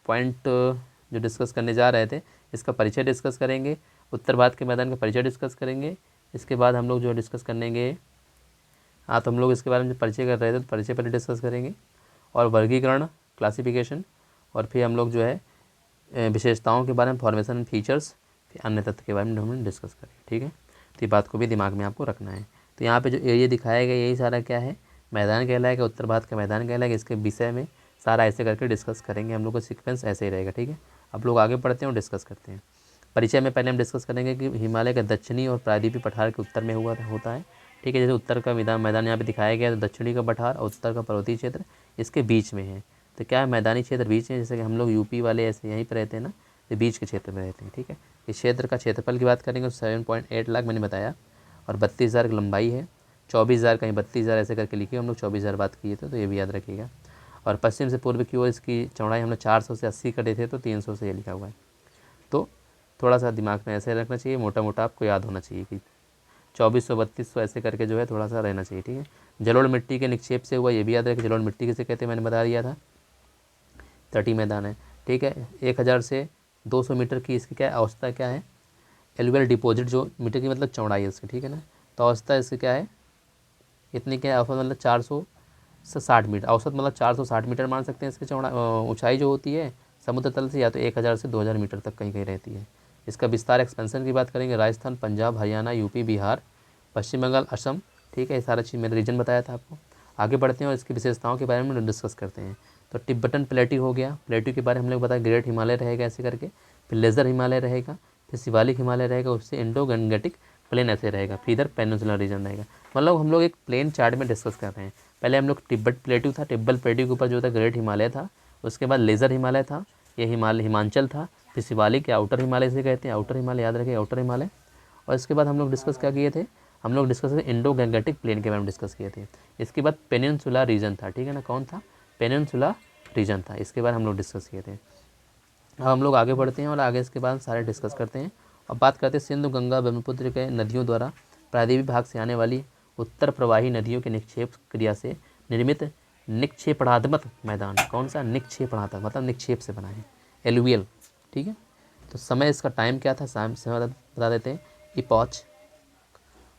पॉइंट जो डिस्कस करने जा रहे थे, इसका परिचय डिस्कस करेंगे, उत्तर भारत के मैदान का परिचय डिस्कस करेंगे। इसके बाद हम लोग जो डिस्कस करेंगे, हाँ तो हम लोग इसके बारे में जो परिचय कर रहे थे तो परिचय पहले डिस्कस करेंगे, और वर्गीकरण, क्लासिफिकेशन, और फिर हम लोग जो है विशेषताओं के बारे में, फॉर्मेशन फीचर्स, फिर अन्य तत्व के बारे में हम डिस्कस करेंगे, ठीक है। तो ये बात को भी दिमाग में आपको रखना है। तो यहाँ पे जो एरिया दिखाया गया यही सारा क्या है? मैदान कहलाएगा, उत्तर भारत का मैदान कहलाएगा। इसके विषय में सारा ऐसे करके डिस्कस करेंगे हम लोग का सीक्वेंस ऐसे ही रहेगा, ठीक है। आप लोग आगे पढ़ते हैं और डिस्कस करते हैं। परिचय में पहले हम डिस्कस करेंगे कि हिमालय का दक्षिणी और प्रायद्वीपीय पठार के उत्तर में होता है, ठीक है। जैसे उत्तर का मैदान यहाँ पे दिखाया गया है, तो दक्षिणी का पठार और उत्तर का पर्वतीय क्षेत्र इसके बीच में है। तो क्या है? मैदानी क्षेत्र बीच में, जैसे कि हम लोग यूपी वाले ऐसे यहीं पर रहते हैं ना, तो बीच के क्षेत्र में रहते हैं, ठीक है। इस क्षेत्र का क्षेत्रफल की बात करेंगे तो 7.8 लाख मैंने बताया, और 32,000 की लंबाई है, 24,000 कहीं 32,000 ऐसे करके लिखिए। हम लोग 24,000 बात किए थे, तो ये भी याद रखिएगा। और पश्चिम से पूर्व की ओर इसकी चौड़ाई हमने 400 से 80 करे थे, तो 300 से ये लिखा हुआ है। तो थोड़ा सा दिमाग में ऐसे रखना चाहिए, मोटा मोटा आपको याद होना चाहिए कि 2400 3200 ऐसे करके जो है थोड़ा सा रहना चाहिए, ठीक है। जलोढ़ मिट्टी के निक्षेप से हुआ, ये भी याद रखें। जलोढ़ मिट्टी किसे कहते हैं मैंने बता दिया था, तटीय मैदान है, ठीक है। 1000 से 200 मीटर की इसकी क्या अवस्था क्या है? एलुवियल डिपॉजिट, जो मीटर की मतलब चौड़ाई है इसकी, ठीक है ना। तो अवस्था इसकी क्या है? इतनी क्या है? औसत मतलब 400 से 60 मीटर, औसत मतलब 460 मीटर मान सकते हैं। इसकी चौड़ा ऊंचाई जो होती है समुद्र तल से या तो 1000 से 2000 मीटर तक कहीं कहीं रहती है। इसका विस्तार एक्सपेंशन की बात करेंगे, राजस्थान, पंजाब, हरियाणा, यूपी, बिहार, पश्चिम बंगाल, असम, ठीक है। ये सारा चीज़ मैंने रीजन बताया था आपको। आगे बढ़ते हैं और इसकी विशेषताओं के बारे में डिस्कस करते हैं। तो तिब्बतन प्लेट्यू हो गया, प्लेट्यू के बारे में हम लोग बताया, ग्रेट हिमालय रहेगा ऐसे करके, फिर लेज़र हिमालय रहेगा, फिर शिवालिक हिमालय रहेगा, उससे इंडो गंगेटिक प्लेन ऐसे रहेगा, फिर इधर पेनिनसुलर रीजन रहेगा। मतलब हम लोग एक प्लेन चार्ट में डिस्कस कर रहे हैं। पहले हम लोग तिब्बत प्लेट्यू था, तिब्बत प्लेट्यू के ऊपर जो था ग्रेट हिमालय था, उसके बाद लेज़र हिमालय था, ये हिमांचल था, फिर शिवालिक या आउटर हिमालय से कहते हैं, आउटर हिमालय याद रखें, आउटर हिमालय। और इसके बाद हम लोग डिस्कस क्या किए थे, हम लोग डिस्कस इंडो गंगेटिक प्लेन के बारे में डिस्कस किए थे। इसके बाद पेनिनसुला रीजन था, ठीक है ना, कौन था, पेनिनसुला रीजन था, इसके बारे में हम लोग डिस्कस किए थे। अब हम लोग आगे बढ़ते हैं और आगे इसके बाद सारे डिस्कस करते हैं और बात करते हैं सिंधु गंगा ब्रह्मपुत्र के नदियों द्वारा प्रायद्वीपीय भाग से आने वाली उत्तर प्रवाही नदियों के निक्षेप क्रिया से निर्मित निक्षेपणात्मक मैदान। कौन सा, निक्षेपणात्मक, मतलब निक्षेप से बना है, एलुवियल, ठीक है। तो समय इसका टाइम क्या था, समय बता देते हैं। इपॉच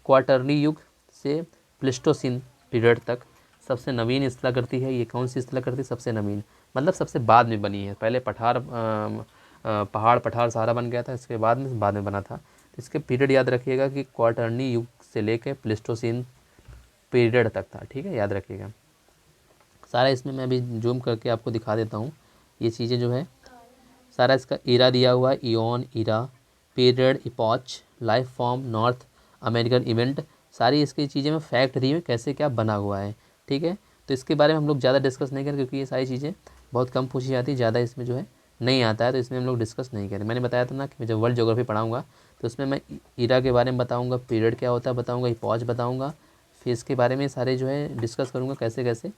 क्वार्टरनी युग से प्लिस्टोसिन पीरियड तक सबसे नवीन स्थलाकृति है। ये कौन सी स्थलाकृति, सबसे नवीन, मतलब सबसे बाद में बनी है। पहले पहाड़ पठार सारा बन गया था, इसके बाद में बना था। तो इसके पीरियड याद रखिएगा कि क्वार्टरनी युग से लेकर प्लिस्टोसिन पीरियड तक था, ठीक है, याद रखिएगा सारा। इसमें मैं अभी जूम करके आपको दिखा देता हूँ ये चीज़ें जो है सारा। इसका ईरा दिया हुआ है, eon, era, period, epoch, life form, North American event, सारी इसकी चीज़ें में फैक्ट दी हुई कैसे क्या बना हुआ है, ठीक है। तो इसके बारे में हम लोग ज़्यादा डिस्कस नहीं करें क्योंकि ये सारी चीज़ें बहुत कम पूछी जाती है, ज़्यादा इसमें जो है नहीं आता है, तो इसमें हम लोग डिस्कस नहीं करें। मैंने बताया था ना कि जब वर्ल्ड ज्योग्राफी पढ़ाऊँगा तो उसमें मैं ईरा के बारे में बताऊँगा, पीरियड क्या होता है बताऊँगा, इपॉच बताऊँगा, फिर इसके बारे में सारे जो है डिस्कस करूँगा कैसे कैसे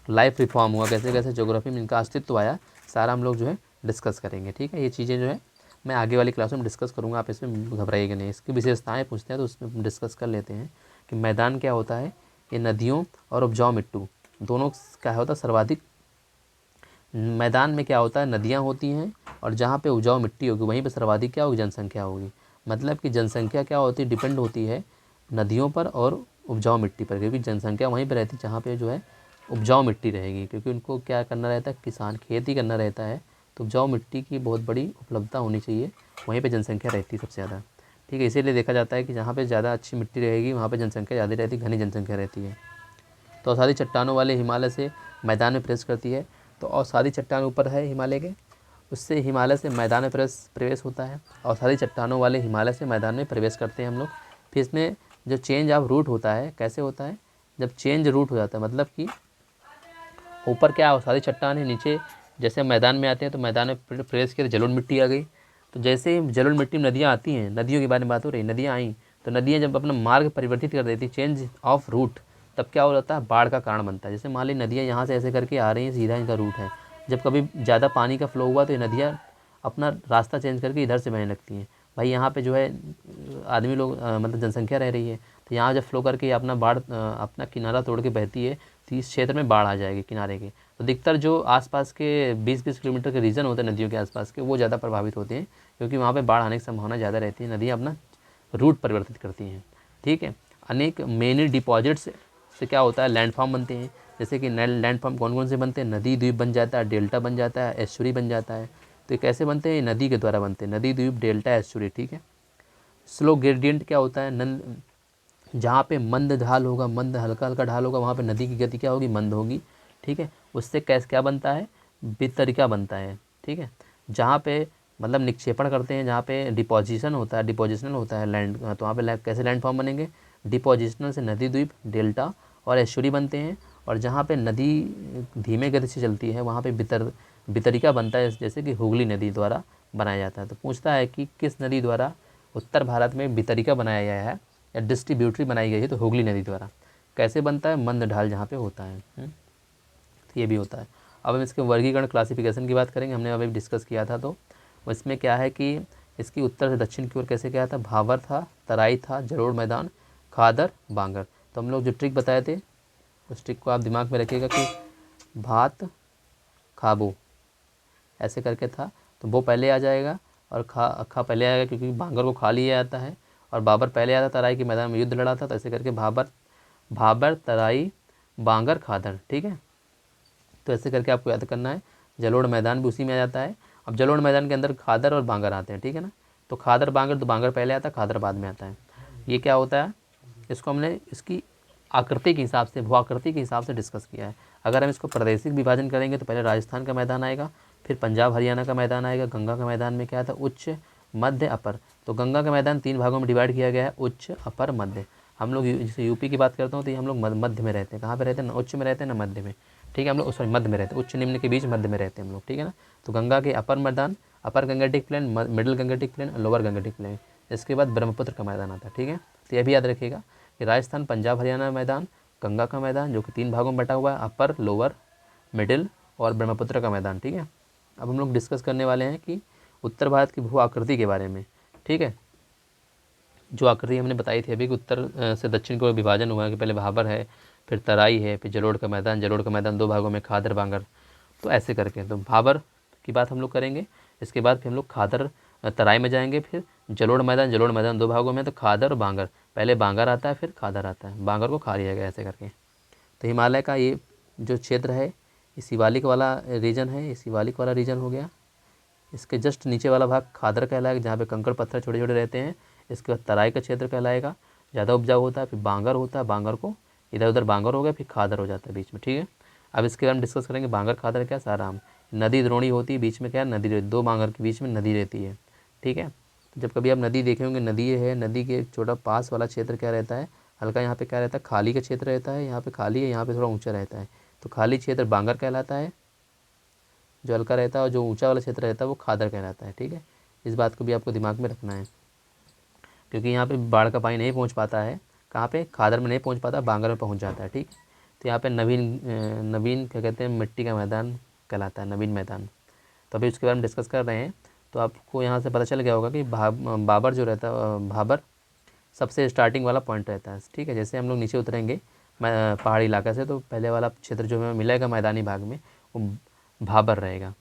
लाइफ रिफॉर्म हुआ, कैसे कैसे ज्योग्राफी में इनका अस्तित्व आया, सारा हम लोग जो है डिस्कस करेंगे, ठीक है। ये चीज़ें जो है मैं आगे वाली क्लास में डिस्कस करूँगा, आप इसमें घबराइएगा नहीं। इसकी विशेषताएं पूछते हैं तो उसमें डिस्कस कर लेते हैं कि मैदान क्या होता है। ये नदियों और उपजाऊ मिट्टी दोनों क्या होता है सर्वाधिक, मैदान में क्या होता है, नदियाँ होती हैं और जहाँ पे उपजाऊ मिट्टी होगी वहीं पे सर्वाधिक क्या होगी, जनसंख्या होगी। मतलब कि जनसंख्या क्या होती है, डिपेंड होती है नदियों पर और उपजाऊ मिट्टी पर, क्योंकि जनसंख्या वहीं पर रहती है जहाँ पे जो है उपजाऊ मिट्टी रहेगी, क्योंकि उनको क्या करना रहता है, किसान खेती करना रहता है। तो उपजाऊ मिट्टी की बहुत बड़ी उपलब्धता होनी चाहिए, वहीं पे जनसंख्या रहती है सबसे ज़्यादा, ठीक है। इसीलिए देखा जाता है कि जहाँ पे ज़्यादा अच्छी मिट्टी रहेगी वहाँ पे जनसंख्या ज़्यादा रहती है, घनी जनसंख्या रहती है। तो अवसादी चट्टानों वाले हिमालय से मैदान में प्रवेश करती है। तो अवसादी चट्टान ऊपर है हिमालय के, उससे हिमालय से मैदान में प्रवेश होता है। अवसादी चट्टानों वाले हिमालय से मैदान में प्रवेश करते हैं हम लोग। फिर इसमें जो चेंज ऑफ रूट होता है, कैसे होता है, जब चेंज रूट हो जाता है, मतलब कि ऊपर क्या अवसादी चट्टान है, नीचे जैसे मैदान में आते हैं तो मैदान में प्रवेश किया तो जलोढ़ मिट्टी आ गई। तो जैसे ही जलोढ़ मिट्टी में नदियाँ आती हैं, नदियों के बारे में बात हो रही, नदियाँ आई तो नदियाँ जब अपना मार्ग परिवर्तित कर देती, चेंज ऑफ रूट, तब क्या हो जाता है, बाढ़ का कारण बनता है। जैसे मान ली नदियाँ यहाँ से ऐसे करके आ रही हैं, सीधा इनका रूट है, जब कभी ज़्यादा पानी का फ्लो हुआ तो ये नदियाँ अपना रास्ता चेंज करके इधर से बहने लगती हैं। भाई यहाँ पे जो है आदमी लोग मतलब जनसंख्या रह रही है, तो यहाँ जब फ्लो करके अपना अपना किनारा तोड़ के बहती है तो इस क्षेत्र में बाढ़ आ जाएगी किनारे के। तो अधिकतर जो आसपास के 20-20 किलोमीटर के रीजन होते हैं नदियों के आसपास के, वो ज़्यादा प्रभावित होते हैं क्योंकि वहाँ पे बाढ़ आने की संभावना ज़्यादा रहती है, नदियाँ अपना रूट परिवर्तित करती हैं, ठीक है। अनेक मेनी डिपॉजिट्स से क्या होता है, लैंडफॉर्म बनते हैं। जैसे कि लैंडफॉर्म कौन कौन से बनते हैं, नदी द्वीप बन जाता है, डेल्टा बन जाता है, एस्चुरी बन जाता है। तो ये कैसे बनते हैं, नदी के द्वारा बनते हैं, नदी द्वीप डेल्टा एस्चुरी, ठीक है। स्लो ग्रेडियंट क्या होता है, जहाँ पे मंद ढाल होगा, मंद हल्का हल्का ढाल होगा, वहाँ पे नदी की गति क्या होगी, मंद होगी, ठीक है। उससे कैसे क्या बनता है, वितरिका बनता है, ठीक है। जहाँ पे मतलब निक्षेपण करते हैं, जहाँ पे डिपोजिशन होता है, डिपोजिशनल होता है लैंड, तो वहाँ पे कैसे लैंड फॉर्म बनेंगे, डिपोजिशनल से नदी द्वीप, डेल्टा और एस्चुरी बनते हैं। और जहाँ पे नदी धीमे गति से चलती है वहाँ पे वितरिका बनता है, जैसे कि हुगली नदी द्वारा बनाया जाता है। तो पूछता है कि किस नदी द्वारा उत्तर भारत में वितरिका बनाया गया है या डिस्ट्रीब्यूटरी बनाई गई है, तो हुगली नदी द्वारा। कैसे बनता है, मंद ढाल जहाँ पे होता है, तो ये भी होता है। अब हम इसके वर्गीकरण क्लासिफिकेशन की बात करेंगे, हमने अभी डिस्कस किया था। तो इसमें क्या है कि इसकी उत्तर से दक्षिण की ओर कैसे क्या था, भावर था, तराई था, जलोढ़ मैदान, खादर, बांगर। तो हम लोग जो ट्रिक बताए थे उस ट्रिक को आप दिमाग में रखिएगा कि भात खाबो ऐसे करके था, तो वो पहले आ जाएगा और खा पहले आएगा क्योंकि बांगर को खा लिया जाता है, और बाबर पहले आता, तराई के मैदान में युद्ध लड़ा था, तो ऐसे करके भाबर तराई बांगर खादर, ठीक है। तो ऐसे करके आपको याद करना है। जलोढ़ मैदान भी उसी में आ जाता है। अब जलोढ़ मैदान के अंदर खादर और बांगर आते हैं, ठीक है ना। तो खादर बांगर, तो बांगर पहले आता है, खादर बाद में आता है। ये क्या होता है, इसको हमने इसकी आकृति के हिसाब से, भू आकृति के हिसाब से डिस्कस किया है। अगर हम इसको प्रादेशिक विभाजन करेंगे तो पहले राजस्थान का मैदान आएगा, फिर पंजाब हरियाणा का मैदान आएगा। गंगा का मैदान में क्या था, उच्च मध्य अपर। तो गंगा का मैदान 3 भागों में डिवाइड किया गया है, उच्च, अपर, मध्य। हम लोग जैसे यूपी की बात करता हूँ तो ये हम लोग मध्य में रहते हैं। कहाँ पे रहते हैं? ना उच्च में रहते हैं ना मध्य में। ठीक है, हम लोग सॉरी मध्य में रहते हैं, उच्च निम्न के बीच मध्य में रहते हैं हम लोग। ठीक है ना। तो गंगा के अपर मैदान, upper Gangetic plain, middle Gangetic plain, lower Gangetic plain. इसके बाद ब्रह्मपुत्र का मैदान आता है। ठीक है, तो यह भी याद रखिएगा कि राजस्थान पंजाब हरियाणा मैदान, गंगा का मैदान जो कि 3 भागों में बटा हुआ है, अपर, लोअर, मिडिल और ब्रह्मपुत्र का मैदान। ठीक है, अब हम लोग डिस्कस करने वाले हैं कि उत्तर भारत की भू आकृति के बारे में। ठीक है, जो आकृति हमने बताई थी अभी कि उत्तर से दक्षिण को विभाजन हुआ है कि पहले भाबर है, फिर तराई है, फिर जलोढ़ का मैदान, जलोढ़ का मैदान 2 भागों में, खादर, बांगर। तो ऐसे करके तो भाबर की बात हम लोग करेंगे, इसके बाद फिर हम लोग खादर तराई में जाएंगे, फिर जलोढ़ मैदान 2 भागों में, तो खादर और बांगर। पहले बांगर आता है फिर खादर आता है, बांगर को खा लिया गया ऐसे करके। तो हिमालय का ये जो क्षेत्र है ये शिवालिक वाला रीजन है, ये शिवालिक वाला रीजन हो गया। इसके जस्ट नीचे वाला भाग खादर कहलाएगा, जहाँ पे कंकड़ पत्थर छोटे छोटे रहते हैं। इसके बाद तराई का क्षेत्र कहलाएगा, ज़्यादा उपजाऊ होता है। फिर बांगर होता है, बांगर को इधर उधर बांगर हो गया, फिर खादर हो जाता है बीच में। ठीक है, अब इसके बारे में डिस्कस करेंगे। बांगर खादर क्या साराम। नदी द्रोणी होती है, बीच में क्या नदी रहती, 2 बांगर के बीच में नदी रहती है। ठीक है, तो जब कभी आप नदी देखे होंगे, नदी है, नदी के छोटा पास वाला क्षेत्र क्या रहता है, हल्का यहाँ पे क्या रहता है, खाली का क्षेत्र रहता है। यहाँ पे खाली है, यहाँ पे थोड़ा ऊंचा रहता है, तो खाली क्षेत्र बांगर कहलाता है, जो हल्का रहता है, और जो ऊंचा वाला क्षेत्र रहता है वो खादर कहलाता है। ठीक है, इस बात को भी आपको दिमाग में रखना है, क्योंकि यहाँ पे बाढ़ का पानी नहीं पहुँच पाता है। कहाँ पे? खादर में नहीं पहुँच पाता, बांगर में पहुँच जाता है। ठीक, तो यहाँ पे नवीन क्या कहते हैं, मिट्टी का मैदान कहलाता है, नवीन मैदान। तो अभी उसके बारे में डिस्कस कर रहे हैं। तो आपको यहाँ से पता चल गया होगा कि बाबर जो रहता है, भाबर सबसे स्टार्टिंग वाला पॉइंट रहता है। ठीक है, जैसे हम लोग नीचे उतरेंगे पहाड़ी इलाका से, तो पहले वाला क्षेत्र जो हमें मिलेगा मैदानी भाग में वो भाबर रहेगा।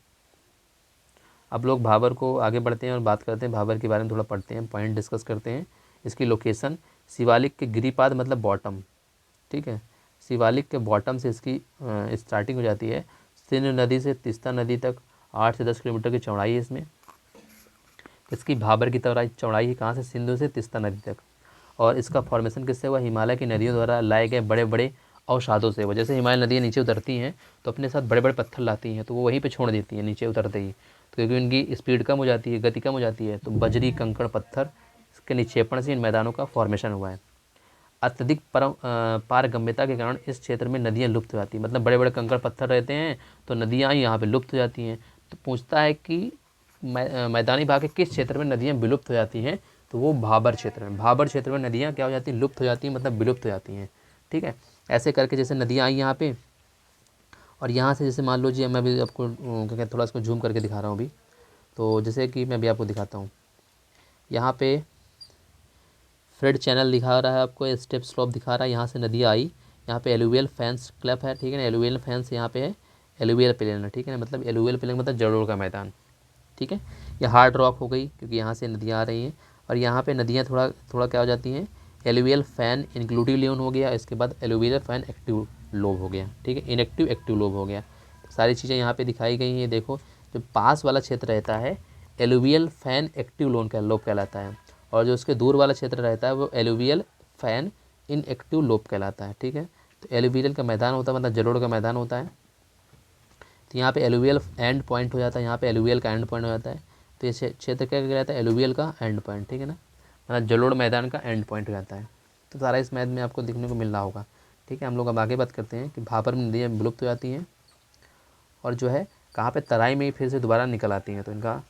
अब लोग भाबर को आगे बढ़ते हैं और बात करते हैं, भाबर के बारे में थोड़ा पढ़ते हैं, पॉइंट डिस्कस करते हैं। इसकी लोकेशन शिवालिक के गिरिपाद मतलब बॉटम। ठीक है, शिवालिक के बॉटम से इसकी स्टार्टिंग हो जाती है। सिंधु नदी से तीस्ता नदी तक 8 से 10 किलोमीटर की चौड़ाई है इसमें। इसकी भाबर की चौड़ाई है कहाँ से? सिंधु से तीस्ता नदी तक। और इसका फॉर्मेशन किससे हुआ? हिमालय की नदियों द्वारा लाए गए बड़े बड़े अवसादों से हुआ। जैसे हिमालय नदियाँ नीचे उतरती हैं तो अपने साथ बड़े बड़े पत्थर लाती हैं, तो वो वहीं पे छोड़ देती हैं नीचे उतरते ही, तो क्योंकि उनकी स्पीड कम हो जाती है, गति कम हो जाती है, तो बजरी, कंकड़, पत्थर के निक्षेपण से इन मैदानों का फॉर्मेशन हुआ है। अत्यधिक पारगम्यता के कारण इस क्षेत्र में नदियाँ लुप्त हो जाती हैं। मतलब बड़े बड़े कंकड़ पत्थर रहते हैं तो नदियाँ यहाँ पे लुप्त हो जाती हैं। तो पूछता है कि मैदानी भाग के किस क्षेत्र में नदियाँ विलुप्त हो जाती हैं? तो वो भाबर क्षेत्र में। भाबर क्षेत्र में नदियाँ क्या हो जाती हैं? लुप्त हो जाती हैं, मतलब विलुप्त हो जाती हैं। ठीक है, ऐसे करके जैसे नदियाँ आई यहाँ पे, और यहाँ से जैसे मान लो जी, मैं भी आपको क्या कहते थोड़ा इसको जूम करके दिखा रहा हूँ अभी। तो जैसे कि मैं भी आपको दिखाता हूँ, यहाँ पे फ्रेड चैनल दिखा रहा है आपको, स्टेप स्लॉप दिखा रहा है, यहाँ से नदियाँ आई। यहाँ पे एलुवियल फैंस क्लैप है। ठीक है ना, एलुवियल फैंस यहाँ पे है, एलुवियल प्लेन है। ठीक है ना, मतलब एलुवियल प्लेन मतलब जलोढ़ का मैदान। ठीक है, ये हार्ड रॉक हो गई क्योंकि यहाँ से नदियाँ आ रही हैं। और यहाँ पे नदियाँ थोड़ा थोड़ा क्या हो जाती हैं, एलुवियल फैन इंक्लूडिव लियोन हो गया, इसके बाद एलुवियल फैन एक्टिव लोब हो गया। ठीक है, इनएक्टिव एक्टिव लोब हो गया। तो सारी चीज़ें यहाँ पे दिखाई गई हैं। देखो, जो पास वाला क्षेत्र रहता है एलुवियल फैन एक्टिव लोब कहलाता है, और जो उसके दूर वाला क्षेत्र रहता है वो एलुवियल फैन इनएक्टिव लोब कहलाता है। ठीक है, तो एलुवियल का मैदान होता है, मतलब जलोढ़ का मैदान होता है। तो यहाँ पे एलुवियल एंड पॉइंट हो जाता है, यहाँ पे एलुवियल का एंड पॉइंट हो जाता है। तो ये क्षेत्र क्या कहलाता है? एलुवियल का एंड पॉइंट। ठीक है ना, मतलब जलोढ़ मैदान का एंड पॉइंट हो जाता है। तो सारा इस मैथ में आपको देखने को मिल रहा होगा। ठीक है, हम लोग अब आगे बात करते हैं कि भाबर में नदियाँ विलुप्त हो जाती हैं, और जो है कहाँ पे तराई में फिर से दोबारा निकल आती हैं। तो इनका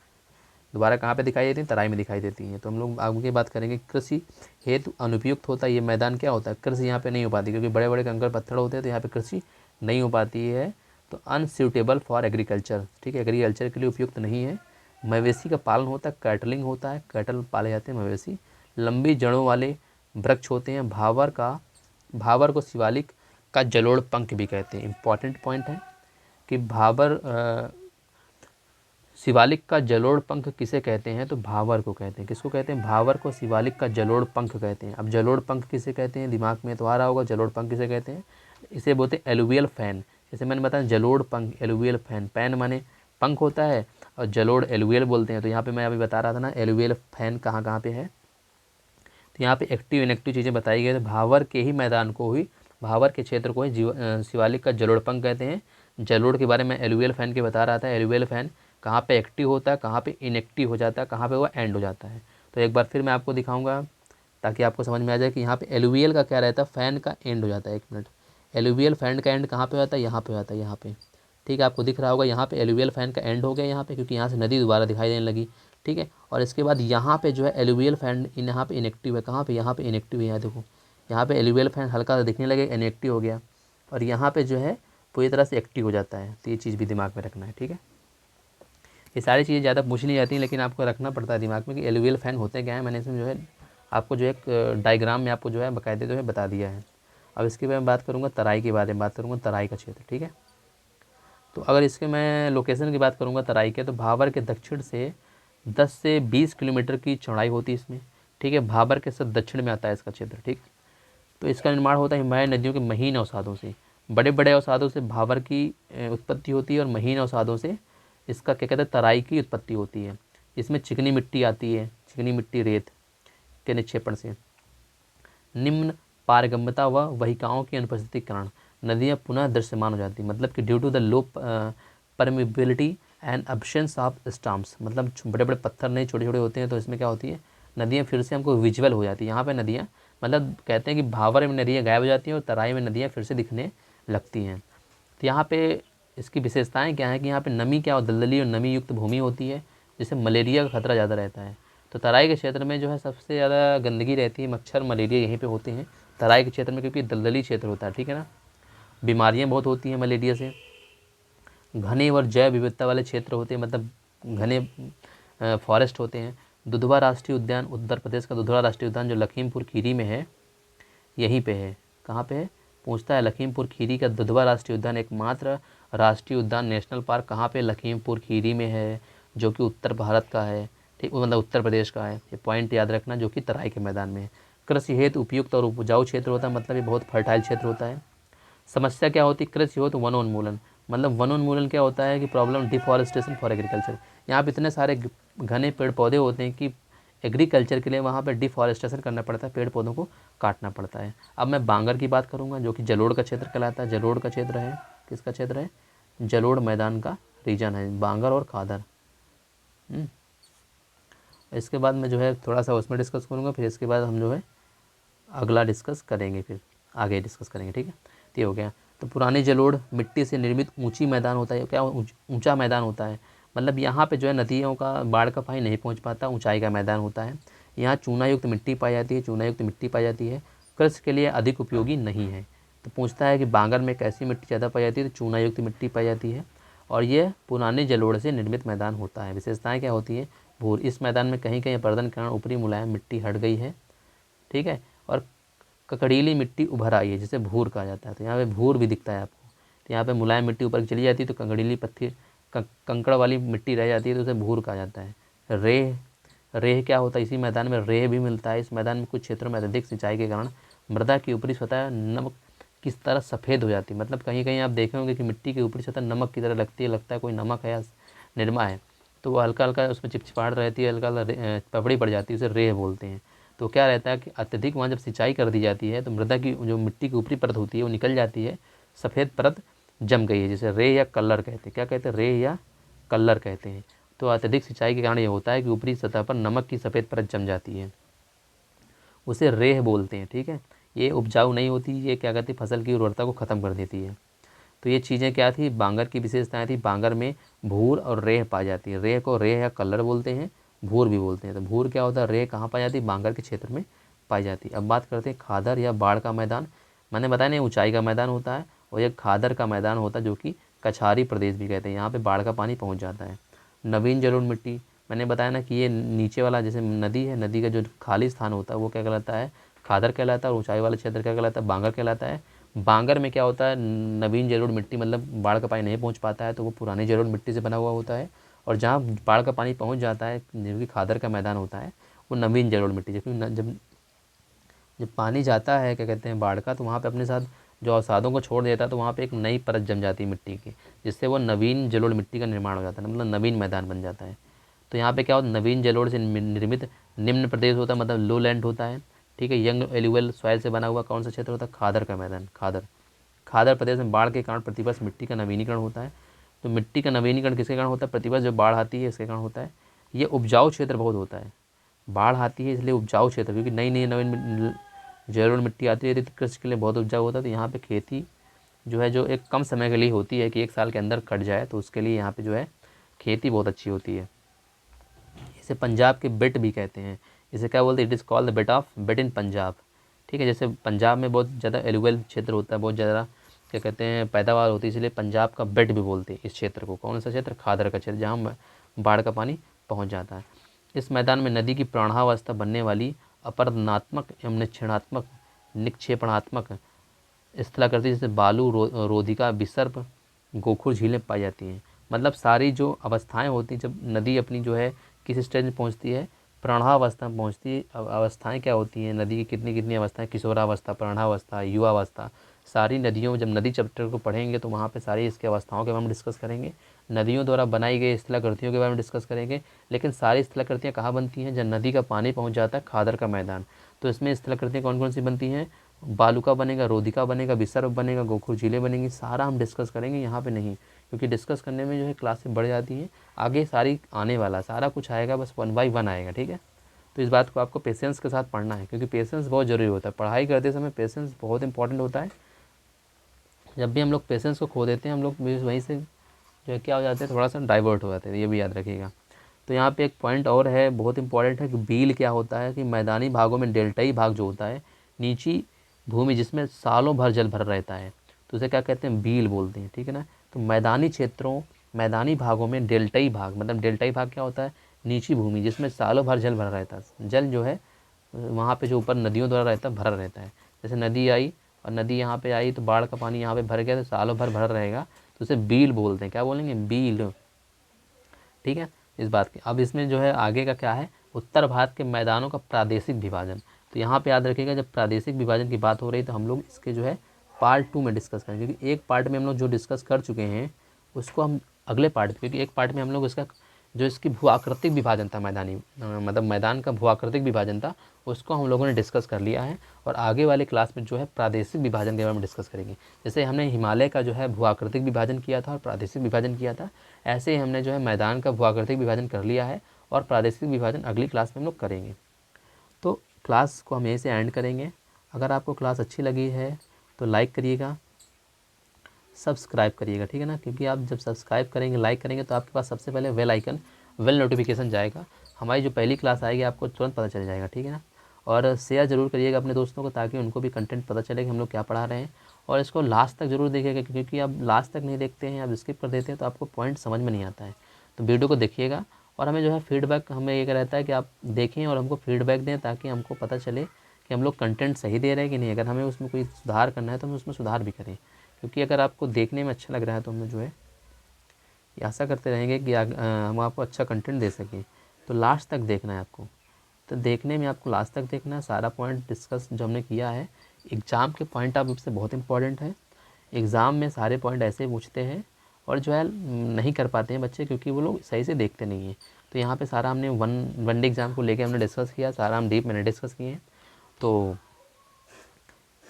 दोबारा कहाँ पे दिखाई देती हैं? तराई में दिखाई देती हैं। तो हम लोग आगे बात करेंगे, कृषि हेतु अनुपयुक्त होता है ये मैदान। क्या होता है? कृषि यहाँ पे नहीं हो पाती, क्योंकि बड़े बड़े कंकड़ पत्थर होते हैं, तो यहाँ पे कृषि नहीं हो पाती है। तो अनसूटेबल फॉर एग्रीकल्चर। ठीक है, एग्रीकल्चर के लिए उपयुक्त नहीं है। मवेशी का पालन होता है, कैटलिंग होता है, कैटल पाले जाते हैं मवेशी। लंबी जड़ों वाले वृक्ष होते हैं। भाबर को शिवालिक का जलोढ़ पंख भी कहते हैं। इंपॉर्टेंट पॉइंट है कि शिवालिक का जलोढ़ पंख किसे कहते हैं? तो भाबर को कहते हैं। किसको कहते हैं? भाबर को शिवालिक का जलोढ़ पंख कहते हैं। अब जलोढ़ पंख किसे कहते हैं? दिमाग में तो आ रहा होगा, जलोढ़ पंख किसे कहते हैं? इसे बोलते हैं एलुवियल फैन। जैसे मैंने बताया जलोढ़ पंख, एलुवियल फैन, पैन माने पंख होता है, और जलोढ़ एलुवियल बोलते हैं। तो यहाँ पे मैं अभी बता रहा था ना, एलुवियल फैन कहाँ कहाँ पे है। तो यहाँ पे एक्टिव इनएक्टिव चीज़ें बताई गई। तो भाबर के ही मैदान को ही, भाबर के क्षेत्र को ही शिवालिक का जलोढ़ पंख कहते हैं। जलोढ़ के बारे में एलुवियल फैन के बता रहा था। एलुवियल फैन कहाँ पे एक्टिव होता है, कहाँ पे इनएक्टिव हो जाता है, कहाँ पे वो एंड हो जाता है। तो एक बार फिर मैं आपको दिखाऊंगा ताकि आपको समझ में आ जाए कि यहाँ पे एलुवियल का क्या रहता है, फ़ैन का एंड हो जाता है। 1 मिनट, एलुवियल फ़ैन का एंड कहाँ पे होता है, यहाँ पे होता है, यहाँ पे। ठीक है, आपको दिख रहा होगा यहाँ पे एलुवियल फ़ैन का एंड हो गया यहाँ पे, क्योंकि यहाँ से नदी दोबारा दिखाई देने लगी। ठीक है, और इसके बाद यहाँ पे जो है एलुवियल फ़ैन यहाँ पे इनएक्टिव है। कहाँ पे, यहाँ पे इनएक्टिव है। यहाँ देखो, यहाँ पे एलुवियल फ़ैन हल्का सा दिखने लगे, इनएक्टिव हो गया, और यहाँ पे जो है पूरी तरह से एक्टिव हो जाता है। तो ये चीज़ भी दिमाग में रखना है। ठीक है, ये सारी चीज़ें ज़्यादा पूछ नहीं जाती, लेकिन आपको रखना पड़ता है दिमाग में कि एलुवियल फ़ैन होते क्या हैं। मैंने इसमें जो है आपको जो एक डायग्राम में आपको जो है बाकायदे जो है बता दिया है। अब इसके बाद मैं बात करूँगा तराई के बारे में, बात करूँगा तराई का क्षेत्र। ठीक है, तो अगर इसके मैं लोकेशन की बात करूँगा तराई के, तो भाबर के दक्षिण से 10 से 20 किलोमीटर की चौड़ाई होती है इसमें। ठीक है, भाबर के सब दक्षिण में आता है इसका क्षेत्र। ठीक, तो इसका निर्माण होता है हिमालय नदियों के महीन अवसादों से। बड़े बड़े अवसादों से भाबर की उत्पत्ति होती है, और महीन अवसादों से इसका क्या कहते हैं, तराई की उत्पत्ति होती है। इसमें चिकनी मिट्टी आती है, चिकनी मिट्टी रेत के निक्षेपण से। निम्न पारगम्यता व वहिकाओं की अनुपस्थिति के कारण नदियाँ पुनः दृश्यमान हो जाती, मतलब कि due to the low permeability and absence of stomas, मतलब बड़े बड़े पत्थर नहीं, छोटे छोटे होते हैं, तो इसमें क्या होती है, नदियाँ फिर से हमको विजुअल हो जाती है। यहाँ पे नदियाँ, मतलब कहते हैं कि भावर में नदियाँ गायब हो जाती हैं और तराई में नदियाँ फिर से दिखने लगती हैं। तो यहाँ पे इसकी विशेषताएं क्या है कि यहाँ पे नमी क्या, दलदली और नमी युक्त भूमि होती है, जिससे मलेरिया का खतरा ज़्यादा रहता है। तो तराई के क्षेत्र में जो है सबसे ज़्यादा गंदगी रहती है, मच्छर मलेरिया यहीं पे होते हैं तराई के क्षेत्र में, क्योंकि दलदली क्षेत्र होता है। ठीक है ना, बीमारियाँ बहुत होती हैं मलेरिया से। घने और जैव विविधता वाले क्षेत्र होते हैं, मतलब घने फॉरेस्ट होते हैं। दुधवा राष्ट्रीय उद्यान, उत्तर प्रदेश का दुधवा राष्ट्रीय उद्यान जो लखीमपुर खीरी में है, यहीं पे है। कहाँ पे है, पूछता है। लखीमपुर खीरी का दुधवा राष्ट्रीय उद्यान एकमात्र राष्ट्रीय उद्यान नेशनल पार्क कहाँ पे, लखीमपुर खीरी में है, जो कि उत्तर भारत का है। ठीक, मतलब उत्तर प्रदेश का है। ये पॉइंट याद रखना, जो कि तराई के मैदान में है। कृषि हेतु उपयुक्त और उपजाऊ क्षेत्र होता है, मतलब ये बहुत फर्टाइल क्षेत्र होता है। समस्या क्या होती है, कृषि हो तो वनोन्मूलन, मतलब वनोन्मूलन क्या होता है कि प्रॉब्लम डिफॉरेस्टेशन फॉर एग्रीकल्चर। यहाँ पे इतने सारे घने पेड़ पौधे होते हैं कि एग्रीकल्चर के लिए वहाँ पे डिफॉरेस्टेशन करना पड़ता है, पेड़ पौधों को काटना पड़ता है। अब मैं बांगर की बात करूँगा, जो कि जलोढ़ का क्षेत्र कहलाता है। जलोढ़ का क्षेत्र है, किसका क्षेत्र है, जलोढ़ मैदान का रीजन है, बांगर और खादर। इसके बाद मैं जो है थोड़ा सा उसमें डिस्कस करूँगा, फिर इसके बाद हम जो है अगला डिस्कस करेंगे, फिर आगे डिस्कस करेंगे। ठीक है, तो ये हो गया। तो पुरानी जलोढ़ मिट्टी से निर्मित ऊंची मैदान होता है, क्या ऊंचा मैदान होता है, मतलब यहाँ पे जो है नदियों का बाढ़ का पानी नहीं पहुँच पाता, ऊंचाई का मैदान होता है। यहाँ चूनायुक्त मिट्टी पाई जाती है, चूनायुक्त मिट्टी पाई जाती है, कृषि के लिए अधिक उपयोगी नहीं है। तो पूछता है कि बांगर में कैसी मिट्टी ज़्यादा पाई जाती है, तो चूनायुक्त मिट्टी पाई जाती है, और ये पुराने जलोढ़ से निर्मित मैदान होता है। विशेषताएँ क्या होती है, भूर, इस मैदान में कहीं कहीं अपर्दन के कारण ऊपरी मुलायम मिट्टी हट गई है। ठीक है, और ककड़ीली मिट्टी उभर आई है, जिसे भूर कहा जाता है। तो यहाँ पे भूर भी दिखता है आपको। तो यहाँ पे मुलायम मिट्टी ऊपर चली जाती है, तो ककड़ीली पत्थर कंकड़ वाली मिट्टी रह जाती है, तो उसे भूर कहा जाता है। रेह, रेह क्या होता है, इसी मैदान में रेह भी मिलता है। इस मैदान में कुछ क्षेत्रों में अत्यधिक सिंचाई के कारण मृदा की ऊपरी सतह नमक की तरह सफ़ेद हो जाती है, मतलब कहीं कहीं आप देखे होंगे कि मिट्टी की ऊपरी सतह नमक की तरह लगती है, लगता है कोई नमक है या निरमा है, तो वो हल्का हल्का उसमें चिपचिपाहट रहती है, हल्का हल्का पपड़ी पड़ जाती है, उसे रेह बोलते हैं। तो क्या रहता है कि अत्यधिक वहाँ जब सिंचाई कर दी जाती है, तो मृदा की जो मिट्टी की ऊपरी परत होती है वो निकल जाती है, सफ़ेद परत जम गई है, जिसे रेह या कलर कहते हैं। क्या कहते हैं, रेह या कलर कहते हैं। तो अत्यधिक सिंचाई के कारण ये होता है कि ऊपरी सतह पर नमक की सफ़ेद परत जम जाती है, उसे रेह बोलते हैं। ठीक है, ये उपजाऊ नहीं होती, ये क्या कहती है, फसल की उर्वरता को ख़त्म कर देती है। तो ये चीज़ें क्या थी, बांगर की विशेषताएं थी। बांगर में भूर और रेह पाई जाती है। रेह को रेह या कलर बोलते हैं, भूर भी बोलते हैं। तो भूर क्या होता है, रेह कहाँ पाई जाती है, बांगर के क्षेत्र में पाई जाती है। अब बात करते हैं खादर या बाढ़ का मैदान। मैंने बताया नहीं, ऊंचाई का मैदान होता है, और यह खादर का मैदान होता है, जो कि कछारी प्रदेश भी कहते हैं। यहाँ पे बाढ़ का पानी पहुँच जाता है। नवीन जलोढ़ मिट्टी, मैंने बताया ना कि ये नीचे वाला जैसे नदी है, नदी का जो खाली स्थान होता है वो क्या कहलाता है, खादर कहलाता है, और ऊंचाई वाला क्षेत्र क्या कहलाता है, बांगर कहलाता है। बांगर में क्या होता है, नवीन जलोढ़ मिट्टी, मतलब बाढ़ का पानी नहीं पहुंच पाता है, तो वो पुरानी जलोढ़ मिट्टी से बना हुआ होता है। और जहाँ बाढ़ का पानी पहुंच जाता है, जो कि खादर का मैदान होता है, वो नवीन जलोढ़ मिट्टी। जबकि जब जब पानी जाता है क्या कहते हैं बाढ़ का, तो वहाँ पे अपने साथ जो अवसादों को छोड़ देता है, तो वहाँ पे एक नई परत जम जाती है मिट्टी की, जिससे वो नवीन जलोढ़ मिट्टी का निर्माण हो जाता है, मतलब नवीन मैदान बन जाता है। तो यहाँ पे क्या होता है, नवीन जलोढ़ से निर्मित निम्न प्रदेश होता है, मतलब लो लैंड होता है। ठीक है, यंग एल्यूवल सॉइल से बना हुआ कौन सा क्षेत्र होता है, खादर का मैदान। खादर प्रदेश में बाढ़ के कारण प्रतिवर्ष मिट्टी का नवीनीकरण होता है। तो मिट्टी का नवीनीकरण किसके कारण होता है? प्रतिवर्ष जब बाढ़ आती है इसके कारण होता है। ये उपजाऊ क्षेत्र बहुत होता है, बाढ़ आती है इसलिए उपजाऊ क्षेत्र, क्योंकि नई नई नवीन जलोढ़ मिट्टी आती है तो कृषि के लिए बहुत उपजाऊ होता है। तो यहाँ पे खेती जो है जो एक कम समय के लिए होती है कि 1 साल के अंदर कट जाए, तो उसके लिए यहाँ पे जो है खेती बहुत अच्छी होती है। इसे पंजाब के बिट भी कहते हैं। इसे क्या बोलते हैं? It is called the bit इन पंजाब। ठीक है, जैसे पंजाब में बहुत ज़्यादा एलुवियल क्षेत्र होता है, बहुत ज़्यादा क्या कहते हैं पैदावार होती है, इसलिए पंजाब का बिट भी बोलते हैं इस क्षेत्र को। कौन सा क्षेत्र? खादर का क्षेत्र, जहाँ बाढ़ का पानी पहुँच जाता है। इस मैदान में नदी की प्राणावस्था बनने वाली अपरदनात्मक एवं निक्षेपणात्मक स्थलाकृति जैसे बालू, रोधिका, विसर्प, गोखुर झीलें पाई जाती हैं। मतलब सारी जो अवस्थाएं होती हैं, जब नदी अपनी जो है किस स्टेज में पहुंचती है? प्राणावस्था में पहुंचती है। अवस्थाएं क्या होती हैं नदी की? कितनी कितनी अवस्थाएं? किशोरावस्था, प्राणावस्था, युवावस्था। सारी नदियों में जब नदी चैप्टर को पढ़ेंगे तो वहाँ पे सारी इसकी अवस्थाओं के बारे में डिस्कस करेंगे, नदियों द्वारा बनाई गई स्थलाकृतियों के बारे में डिस्कस करेंगे। लेकिन सारी स्थलाकृतियाँ कहाँ बनती हैं? जब नदी का पानी पहुँच जाता है खादर का मैदान, तो इसमें स्थलाकृतियाँ कौन कौन सी बनती हैं? बालुका बनेगा, रोधिका बनेगा, विसर्प बनेगा, गोखुर झीलें बनेंगी। सारा हम डिस्कस करेंगे, यहाँ पे नहीं, क्योंकि डिस्कस करने में जो है क्लासेस बढ़ जाती हैं। आगे सारी आने वाला सारा कुछ आएगा, बस 1 बाय 1 आएगा। ठीक है, तो इस बात को आपको पेशेंस के साथ पढ़ना है, क्योंकि पेशेंस बहुत ज़रूरी होता है। पढ़ाई करते समय पेशेंस बहुत इंपॉर्टेंट होता है। जब भी हम लोग पेशेंस को खो देते हैं, हम लोग वहीं से जो है क्या हो जाते हैं, थोड़ा सा डाइवर्ट हो जाते हैं, ये भी याद रखिएगा। तो यहाँ पे एक पॉइंट और है, बहुत इंपॉर्टेंट है कि बील क्या होता है, कि मैदानी भागों में डेल्टाई भाग जो होता है, नीची भूमि जिसमें सालों भर जल भर रहता है, तो उसे क्या कहते हैं? बील बोलते हैं। ठीक है ना, तो मैदानी क्षेत्रों, मैदानी भागों में डेल्टाई भाग, मतलब डेल्टाई भाग क्या होता है? नीची भूमि जिसमें सालों भर जल भरा रहता है। जल जो है वहाँ पे जो ऊपर नदियों द्वारा रहता है, भरा रहता है। जैसे नदी आई और नदी यहाँ पे आई तो बाढ़ का पानी यहाँ पे भर गया, तो सालों भर भरा रहेगा, तो उसे बील बोलते हैं। क्या बोलेंगे? बील। ठीक है, इस बात की। अब इसमें जो है आगे का क्या है? उत्तर भारत के मैदानों का प्रादेशिक विभाजन। तो यहाँ पे याद रखिएगा, जब प्रादेशिक विभाजन की बात हो रही है तो हम लोग इसके जो है पार्ट 2 में डिस्कस करेंगे, क्योंकि एक पार्ट में हम लोग जो डिस्कस कर चुके हैं उसको हम अगले पार्ट, क्योंकि एक पार्ट में हम लोग इसका जो इसकी भू आकृतिक विभाजन था, मैदानी मतलब मैदान का भू आकृतिक विभाजन था, उसको हम लोगों ने डिस्कस कर लिया है। और आगे वाले क्लास में जो है प्रादेशिक विभाजन के बारे में डिस्कस करेंगे। जैसे हमने हिमालय का जो है भू आकृतिक विभाजन किया था और प्रादेशिक विभाजन किया था, ऐसे ही हमने जो है मैदान का भू आकृतिक विभाजन कर लिया है, और प्रादेशिक विभाजन अगली क्लास में हम लोग करेंगे। तो क्लास को हम यहीं से एंड करेंगे। अगर आपको क्लास अच्छी लगी है तो लाइक करिएगा, सब्सक्राइब करिएगा। ठीक है ना, क्योंकि आप जब सब्सक्राइब करेंगे, लाइक करेंगे, तो आपके पास सबसे पहले बेल आइकन, बेल नोटिफिकेशन जाएगा। हमारी जो पहली क्लास आएगी आपको तुरंत पता चल जाएगा। ठीक है ना, और शेयर ज़रूर करिएगा अपने दोस्तों को, ताकि उनको भी कंटेंट पता चले कि हम लोग क्या पढ़ा रहे हैं। और इसको लास्ट तक ज़रूर देखिएगा, क्योंकि आप लास्ट तक नहीं देखते हैं, आप स्किप कर देते हैं, तो आपको पॉइंट समझ में नहीं आता है। तो वीडियो को देखिएगा, और हमें जो है फीडबैक, हमें ये रहता है कि आप देखें और हमको फीडबैक दें, ताकि हमको पता चले कि हम लोग कंटेंट सही दे रहे हैं कि नहीं। अगर हमें उसमें कोई सुधार करना है तो हम उसमें सुधार भी करें, क्योंकि अगर आपको देखने में अच्छा लग रहा है तो हमें जो है ये आशा करते रहेंगे कि हम आपको अच्छा कंटेंट दे सकें। तो लास्ट तक देखना है आपको, तो देखने में आपको लास्ट तक देखना है। सारा पॉइंट डिस्कस जो हमने किया है, एग्ज़ाम के पॉइंट ऑफ व्यू से बहुत इंपॉर्टेंट है। एग्ज़ाम में सारे पॉइंट ऐसे पूछते हैं, और जो है नहीं कर पाते हैं बच्चे, क्योंकि वो लोग सही से देखते नहीं हैं। तो यहाँ पे सारा हमने वन डे एग्ज़ाम को लेके हमने डिस्कस किया, सारा हम डीप मैंने डिस्कस किए हैं। तो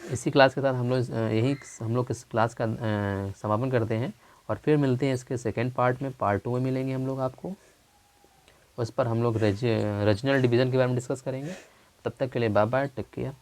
इसी क्लास के साथ हम लोग इस क्लास का समापन करते हैं, और फिर मिलते हैं इसके सेकेंड पार्ट में, पार्ट 2 में मिलेंगे हम लोग आपको। उस पर हम लोग रीजनल डिवीज़न के बारे में डिस्कस करेंगे। तब तक के लिए बाय बाय, टेक केयर।